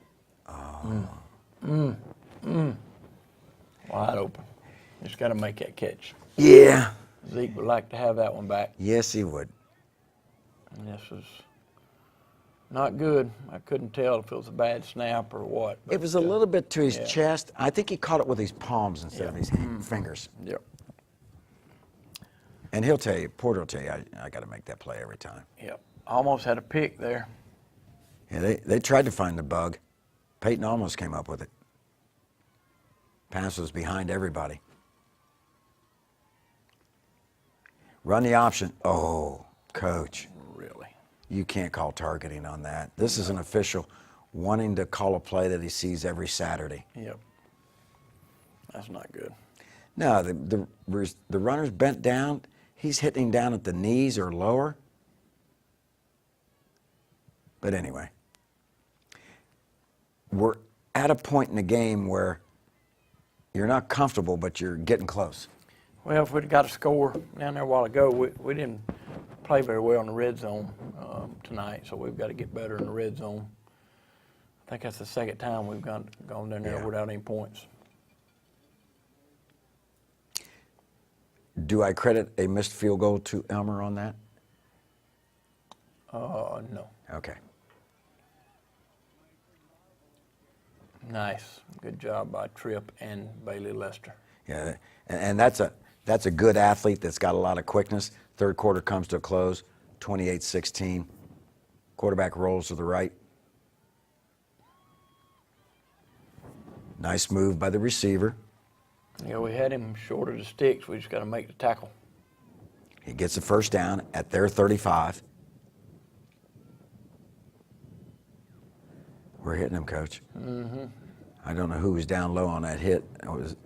Wide open. Just got to make that catch. Yeah. Zeke would like to have that one back. Yes, he would. And this was not good. I couldn't tell if it was a bad snap or what. It was a little bit to his yeah. chest. I think he caught it with his palms instead of his fingers. Yep. And he'll tell you, Porter will tell you, I got to make that play every time. Yep. Almost had a pick there. Yeah, they tried to find the bug. Peyton almost came up with it. Pass was behind everybody. Run the option. Oh, coach. Really? You can't call targeting on that. This is an official wanting to call a play that he sees every Saturday. Yep. That's not good. No, the runner's bent down. He's hitting down at the knees or lower. But anyway, we're at a point in the game where you're not comfortable, but you're getting close. Well, if we'd got a score down there a while ago, we didn't play very well in the red zone tonight, so we've got to get better in the red zone. I think that's the second time we've gone down there without any points. Do I credit a missed field goal to Elmer on that? No. Okay. Nice. Good job by Tripp and Bailey Lester. Yeah, and that's a good athlete that's got a lot of quickness. Third quarter comes to a close, 28-16. Quarterback rolls to the right. Nice move by the receiver. Yeah, we had him short of the sticks. We just got to make the tackle. He gets the first down at their 35. We're hitting him, Coach. Mm-hmm. I don't know who was down low on that hit.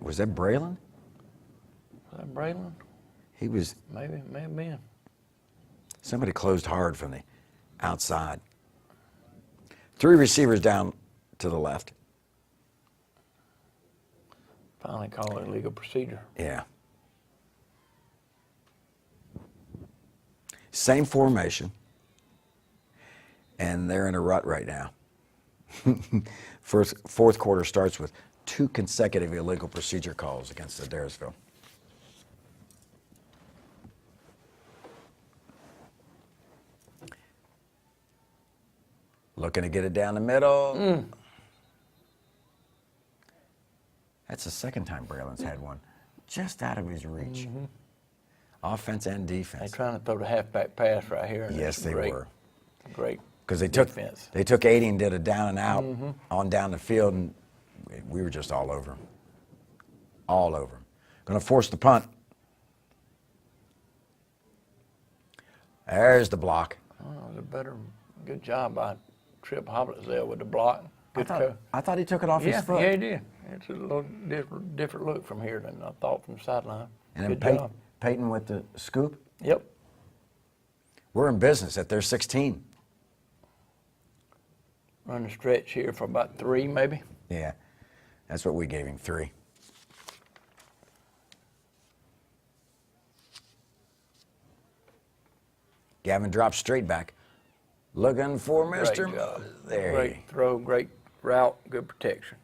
Was that Braylon? Was that Braylon? He was. Maybe, may have been. Somebody closed hard from the outside. Three receivers down to the left. Finally call it illegal procedure. Yeah. Same formation. And they're in a rut right now. Fourth quarter starts with 2 consecutive illegal procedure calls against Adairsville. Looking to get it down the middle. That's the second time Braylon's had one just out of his reach. Mm-hmm. Offense and defense. They're trying to throw the halfback pass right here. Yes, they were. Great. Because they took 80 and did a down and out on down the field, and we were just all over them. All over them. Going to force the punt. There's the block. Oh, it was good job by Tripp Hoblitz there with the block. Good I thought he took it off his foot. Yeah, he did. It's a little different look from here than I thought from the sideline. And then then Peyton with the scoop. Yep. We're in business at their 16. Run the stretch here for about 3, maybe. Yeah, that's what we gave him, 3. Gavin drops straight back. Looking for Mr. Great job. There. Great throw, great route, good protection.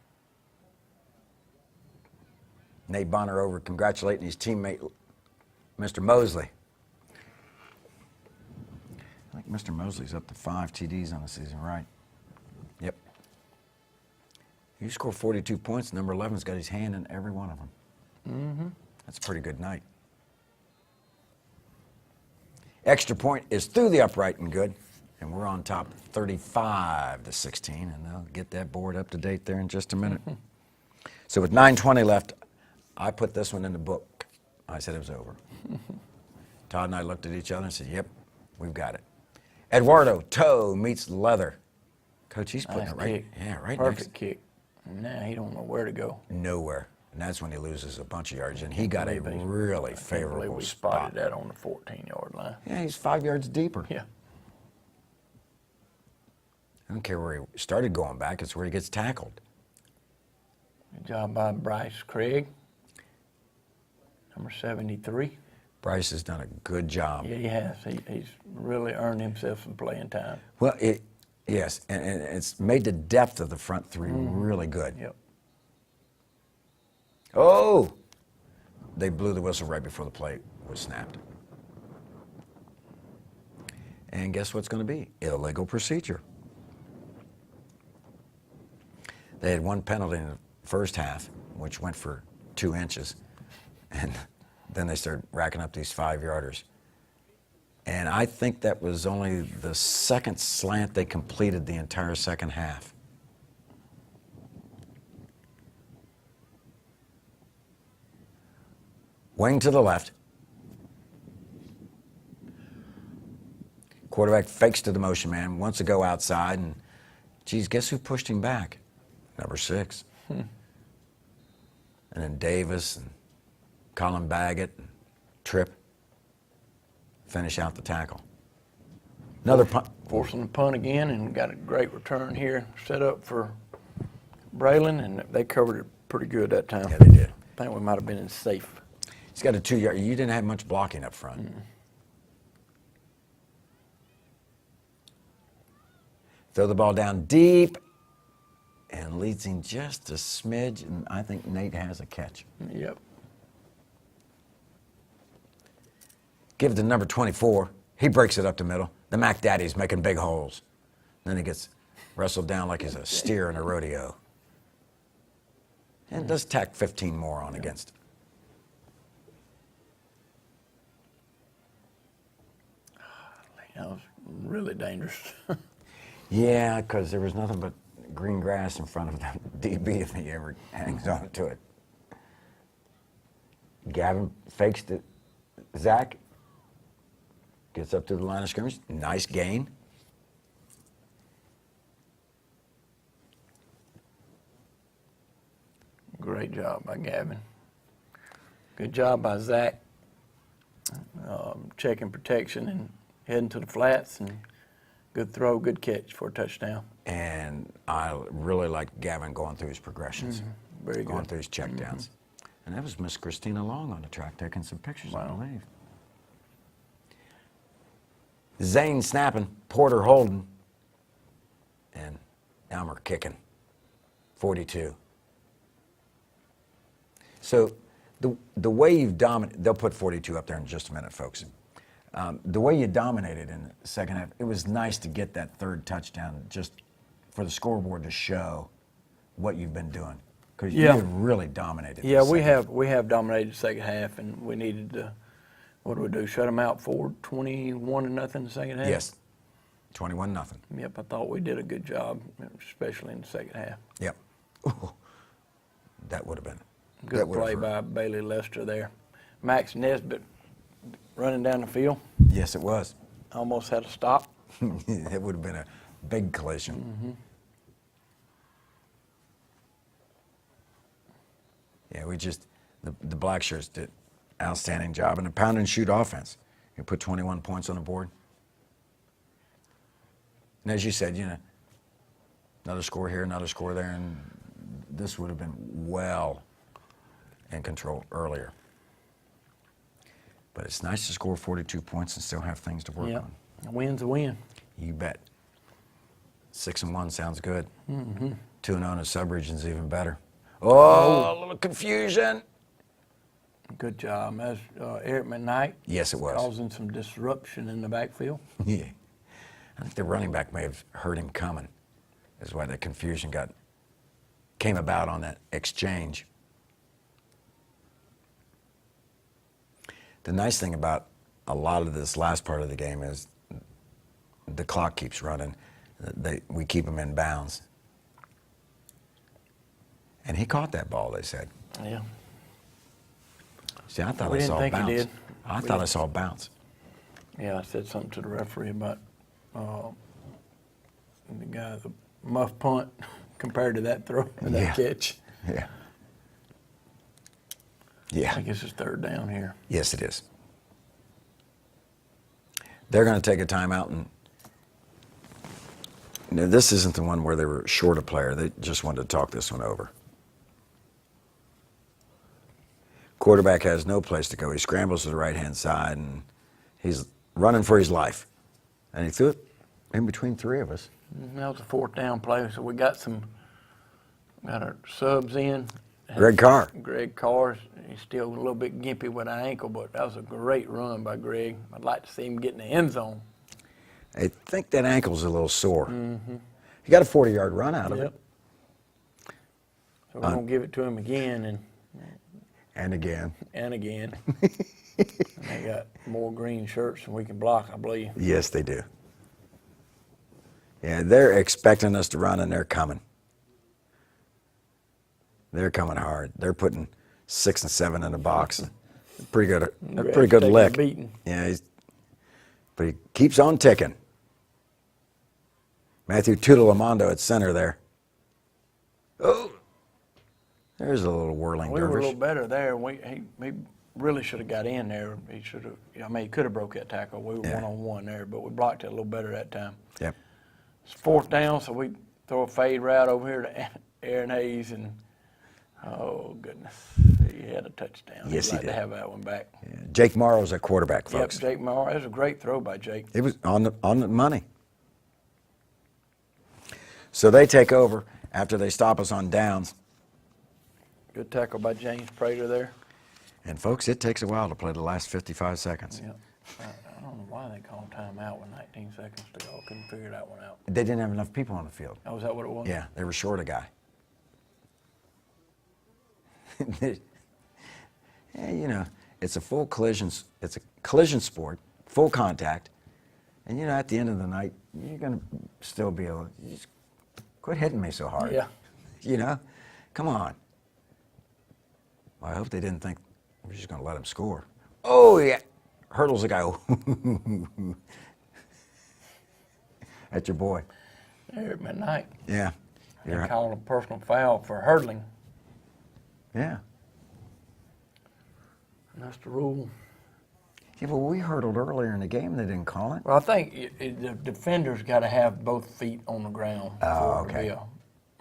Nate Bonner over congratulating his teammate, Mr. Mosley. I think Mr. Mosley's up to 5 TDs on the season, right? Yep. You score 42 points, number 11's got his hand in every one of them. Mm-hmm. That's a pretty good night. Extra point is through the upright and good. And we're on top 35-16, and they'll get that board up to date there in just a minute. So with 9:20 left, I put this one in the book. I said it was over. Todd and I looked at each other and said, yep, we've got it. Eduardo, toe meets leather. Coach, he's putting Nice it right. kick. Yeah, right Perfect next. kick. Now he don't know where to go. Nowhere. And that's when he loses a bunch of yards. And he got a really favorable we spot. spotted that on the 14-yard line. Yeah, he's 5 yards deeper. Yeah. I don't care where he started going back. It's where he gets tackled. Good job by Bryce Craig, number 73. Bryce has done a good job. Yeah, he has. He's really earned himself some playing time. Well, yes, and it's made the depth of the front three really good. Yep. Oh! They blew the whistle right before the play was snapped. And guess what's going to be? Illegal procedure. They had one penalty in the first half, which went for 2 inches. And then they started racking up these 5-yarders. And I think that was only the second slant they completed the entire second half. Wing to the left. Quarterback fakes to the motion man, wants to go outside, and geez, guess who pushed him back? Number 6. And then Davis and Colin Baggett and Tripp finish out the tackle. Another punt. Forcing the punt again, and got a great return here set up for Braylon, and they covered it pretty good that time. Yeah, they did. I think we might have been in safe. He's got a 2-yard. You didn't have much blocking up front. Throw the ball down deep and leads him just a smidge, and I think Nate has a catch. Yep. Give it to number 24. He breaks it up the middle. The Mac Daddy's making big holes. Then he gets wrestled down like he's a steer in a rodeo. And does tack 15 more on against him. That was really dangerous. Yeah, because there was nothing but green grass in front of the DB if he ever hangs on to it. Gavin fakes to Zach. Gets up to the line of scrimmage. Nice gain. Great job by Gavin. Good job by Zach. Checking protection and heading to the flats, and good throw, good catch for a touchdown. And I really like Gavin going through his progressions. Very Going good. through his checkdowns. And that was Miss Christina Long on the track taking some pictures, I believe. Zane snapping, Porter holding, and Elmer kicking. 42. So the way you've dominated, they'll put 42 up there in just a minute, folks. The way you dominated in the second half, it was nice to get that third touchdown just for the scoreboard to show what you've been doing. Because you have really dominated. Yeah, the we second have dominated the second half, and we needed to, what do we do, shut them out for 21-0 in the second half? Yes, 21-0. Yep, I thought we did a good job, especially in the second half. Yep. Ooh, that would have been. Good play by Bailey Lester there. Max Nesbitt running down the field. Yes, it was. Almost had a stop. It would have been a big collision. Yeah, the Black Shirts did outstanding job in a pound and shoot offense. You put 21 points on the board. And as you said, another score here, another score there, and this would have been well in control earlier. But it's nice to score 42 points and still have things to work on. A win's a win. You bet. 6-1 sounds good. 2-0 in the sub-region's even better. Oh, a little confusion. Good job. That's Eric McKnight. Yes, it was. Causing some disruption in the backfield. Yeah. I think the running back may have heard him coming. That's why the confusion came about on that exchange. The nice thing about a lot of this last part of the game is the clock keeps running. We keep them in bounds. And he caught that ball, they said. Yeah. See, I thought We I didn't saw a think he bounce. did. I thought I saw a bounce. Yeah, I said something to the referee about the guy, the muff punt, compared to that throw, that catch. Yeah. I Yeah. think it's his third down here. Yes, it is. They're going to take a timeout, and this isn't the one where they were short a player. They just wanted to talk this one over. Quarterback has no place to go. He scrambles to the right-hand side, and he's running for his life. And he threw it in between three of us. That was a fourth down play, so we got our subs in. Greg Carr. Greg Carr, he's still a little bit gimpy with an ankle, but that was a great run by Greg. I'd like to see him get in the end zone. I think that ankle's a little sore. He got a 40-yard run out of it. Yep. So we're going to give it to him again And again. and again. And they got more green shirts than we can block, I believe. Yes, they do. Yeah, they're expecting us to run, and they're coming. They're coming hard. They're putting 6 and 7 in the box. Pretty good. A pretty good Taking a lick. beating. Yeah, but he keeps on ticking. Matthew Tutelamondo at center there. Oh, there's a little whirling We were a dervish. little better there. He really should have got in there. He should have. I mean, he could have broke that tackle. We were Yeah. one-on-one there, but we blocked it a little better that time. Yep. It's 4th down, so we throw a fade route over here to Aaron Hayes, and oh goodness, he had a touchdown. Yes, he He'd like did. to have that one back. Yeah. Jake Morrow's at quarterback, Yep, folks. Jake Morrow. That was a great throw by Jake. It was on the money. So they take over after they stop us on downs. Good tackle by James Prater there. And folks, it takes a while to play the last 55 seconds. Yep. I don't know why they called timeout with 19 seconds to go. Couldn't figure that one out. They didn't have enough people on the field. Oh, is that what it was? Yeah, they were short a guy. Yeah, you know, it's a full collision. It's a collision sport, full contact, and you know, at the end of the night, you're gonna still be able. You just quit hitting me so hard. Yeah. You know, come on. Well, I hope they didn't think we're just gonna let him score. Oh yeah, hurdles a guy. That's your boy. There at midnight. Yeah. They You're- called a personal foul for hurdling. Yeah. And that's the rule. Yeah, but we hurdled earlier in the game. They didn't call it. Well, I think the defender's got to have both feet on the ground Oh, for it to okay. be a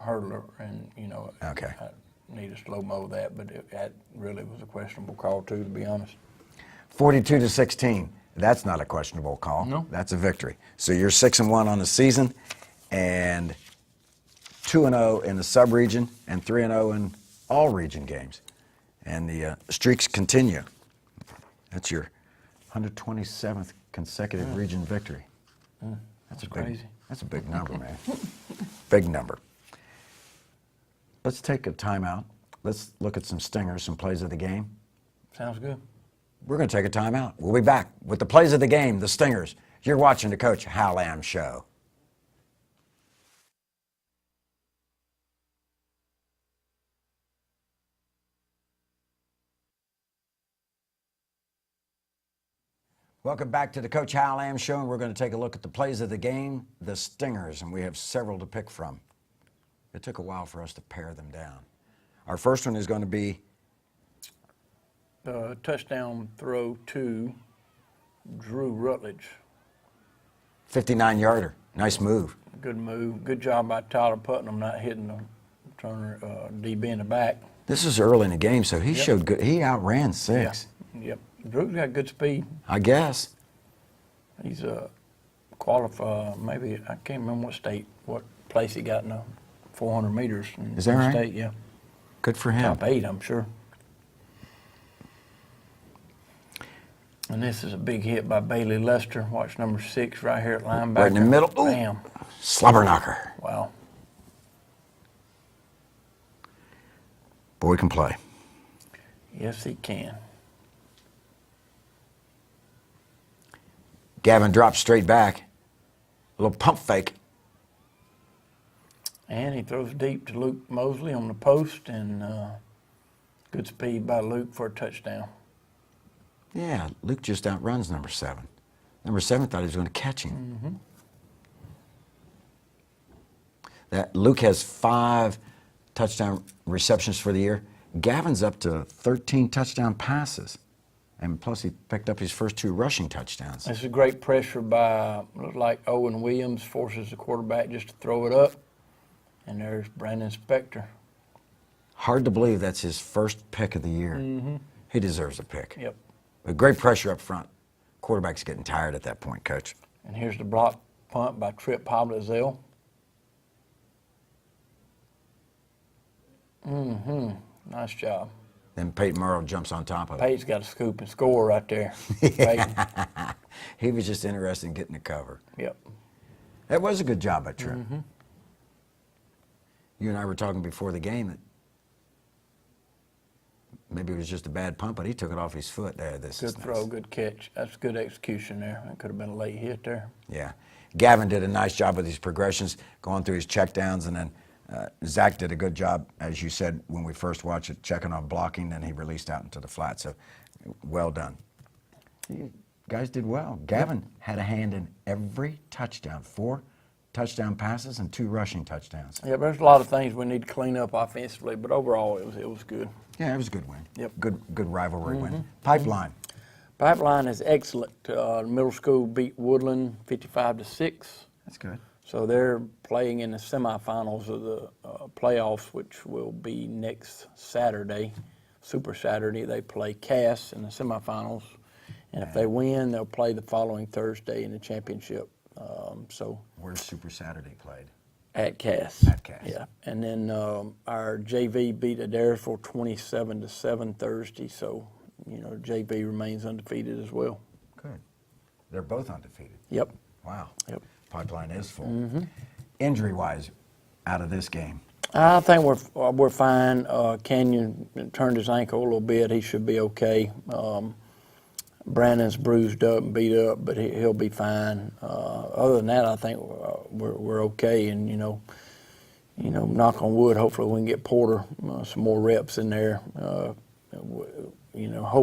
hurdler, and you know, Okay. I need to slow mo that, but that really was a questionable call too, to be honest. 42-16. That's not a questionable call. No. That's a victory. So you're 6-1 on the season, and 2-0 in the sub-region, and 3-0 in all region games. And the streaks continue. That's your 127th consecutive region victory. That's crazy. That's a big number, man. Big number. Let's take a timeout. Let's look at some stingers, some plays of the game. Sounds good. We're going to take a timeout. We'll be back with the plays of the game, the stingers. You're watching the Coach Hal Lamb Show. Welcome back to the Coach Hal Lamb Show, and we're going to take a look at the plays of the game, the stingers, and we have several to pick from. It took a while for us to pare them down. Our first one is going to be Touchdown throw to Drew Rutledge. 59-yarder. Nice move. Good move. Good job by Tyler Putnam not hitting the Turner DB in the back. This is early in the game, so he showed good. He outran 6. Yep. Drew's got good speed. I guess. He's qualified. Maybe I can't remember what place he got in the 400 meters. In Is that right? State, yeah. Good for him. Top 8, I'm sure. And this is a big hit by Bailey Lester. Watch number 6 right here at linebacker. Right in the middle. Ooh. Bam. Slobber knocker. Wow. Boy can play. Yes, he can. Gavin drops straight back. A little pump fake. And he throws deep to Luke Mosley on the post, and good speed by Luke for a touchdown. Yeah, Luke just outruns number 7. Number 7 thought he was going to catch him. Mm-hmm. That Luke has 5 touchdown receptions for the year. Gavin's up to 13 touchdown passes. And plus he picked up his first 2 rushing touchdowns. This is great pressure by, looks like Owen Williams forces the quarterback just to throw it up. And there's Brandon Spector. Hard to believe that's his first pick of the year. Mm-hmm. He deserves a pick. Yep. But great pressure up front. Quarterback's getting tired at that point, Coach. And here's the block punt by Trip Pablazel. Mm-hmm. Nice job. Then Peyton Merle jumps on top of it. Peyton's got a scoop and score right there. Peyton. He was just interested in getting the cover. Yep. That was a good job by Tripp. You and I were talking before the game that maybe it was just a bad pump, but he took it off his foot there. Good throw, good catch. That's good execution there. That could have been a late hit there. Yeah. Gavin did a nice job with these progressions, going through his checkdowns, and then Zach did a good job, as you said when we first watched it, checking on blocking, then he released out into the flat. So, well done. You guys did well. Gavin had a hand in every touchdown, 4 touchdown passes and 2 rushing touchdowns. Yeah, there's a lot of things we need to clean up offensively, but overall it was good. Yeah, it was a good win. Yep. Good rivalry win. Pipeline. Pipeline is excellent. Middle school beat Woodland 55-6. That's good. So they're playing in the semifinals of the playoffs, which will be next Saturday, Super Saturday. They play Cass in the semifinals, and if they win, they'll play the following Thursday in the championship. Where's Super Saturday played? At Cass. At Cass. Yeah, and then our JV beat Adairsville 27-7 Thursday. So JV remains undefeated as well. Good. They're both undefeated. Yep. Wow. Yep. Pipeline is full. Injury-wise, out of this game. I think we're fine. Canyon turned his ankle a little bit. He should be okay. Brandon's bruised up and beat up, but he'll be fine. Other than that, I think we're okay. And knock on wood, hopefully we can get Porter some more reps in there. Hope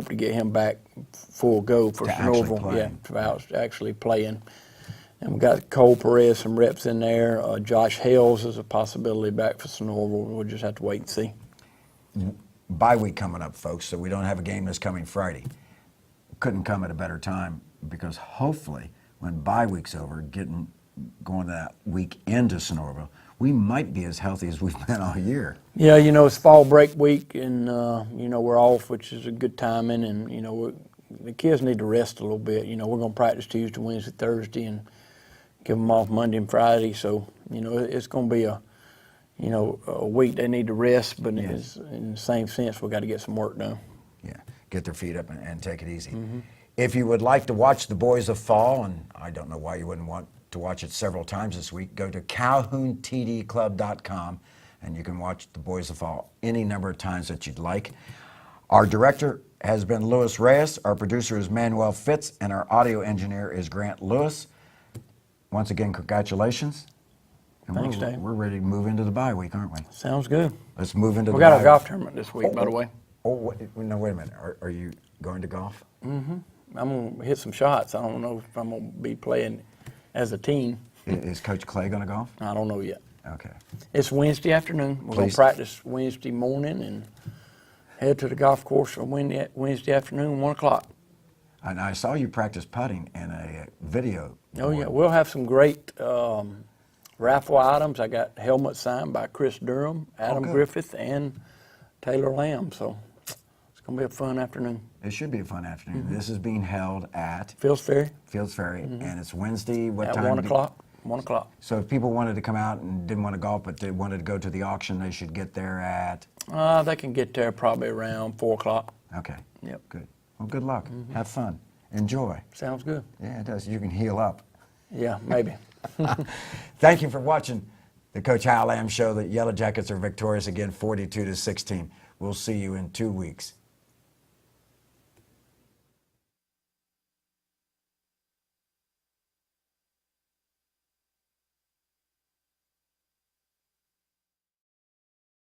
to get him back full go for Sonoraville. Yeah, to actually playing. And we got Cole Perez some reps in there. Josh Hales is a possibility back for Sonoraville. We'll just have to wait and see. Bye week coming up, folks, so we don't have a game this coming Friday. Couldn't come at a better time because hopefully when bye week's over, going that week into Sonoraville, we might be as healthy as we've been all year. Yeah, it's fall break week, and we're off, which is a good timing, and the kids need to rest a little bit. We're going to practice Tuesday, Wednesday, Thursday, and give them off Monday and Friday. So it's going to be a week they need to rest, but in the same sense, we got to get some work done. Yeah, get their feet up and take it easy. If you would like to watch the Boys of Fall, and I don't know why you wouldn't want to watch it several times this week, go to calhountdclub.com and you can watch the Boys of Fall any number of times that you'd like. Our director has been Louis Reyes, our producer is Manuel Fitz, and our audio engineer is Grant Lewis. Once again, congratulations. And Thanks, Dave. We're ready to move into the bye week, aren't we? Sounds good. Let's move into We the got bye a golf tournament this week, by the way. No, wait a minute. Are you going to golf? I'm going to hit some shots. I don't know if I'm going to be playing as a team. Is Coach Clay going to golf? I don't know yet. Okay. It's Wednesday afternoon. We're going to practice Wednesday morning and head to the golf course on Wednesday afternoon, 1 o'clock. And I saw you practice putting in a video. Oh, yeah. We'll have some great raffle items. I got helmets signed by Chris Durham, Adam Griffith, and Taylor Lamb. So it's going to be a fun afternoon. It should be a fun afternoon. This is being held at Fields Ferry. And it's Wednesday. What time? At 1 o'clock. 1 o'clock. So if people wanted to come out and didn't want to golf, but they wanted to go to the auction, they should get there at? They can get there probably around 4 o'clock. Okay. Yep. Good. Well, good luck. Have fun. Enjoy. Sounds good. Yeah, it does. You can heal up. Yeah, maybe. Thank you for watching the Coach Hal Lamb Show. The Yellow Jackets are victorious again, 42-16. We'll see you in 2 weeks.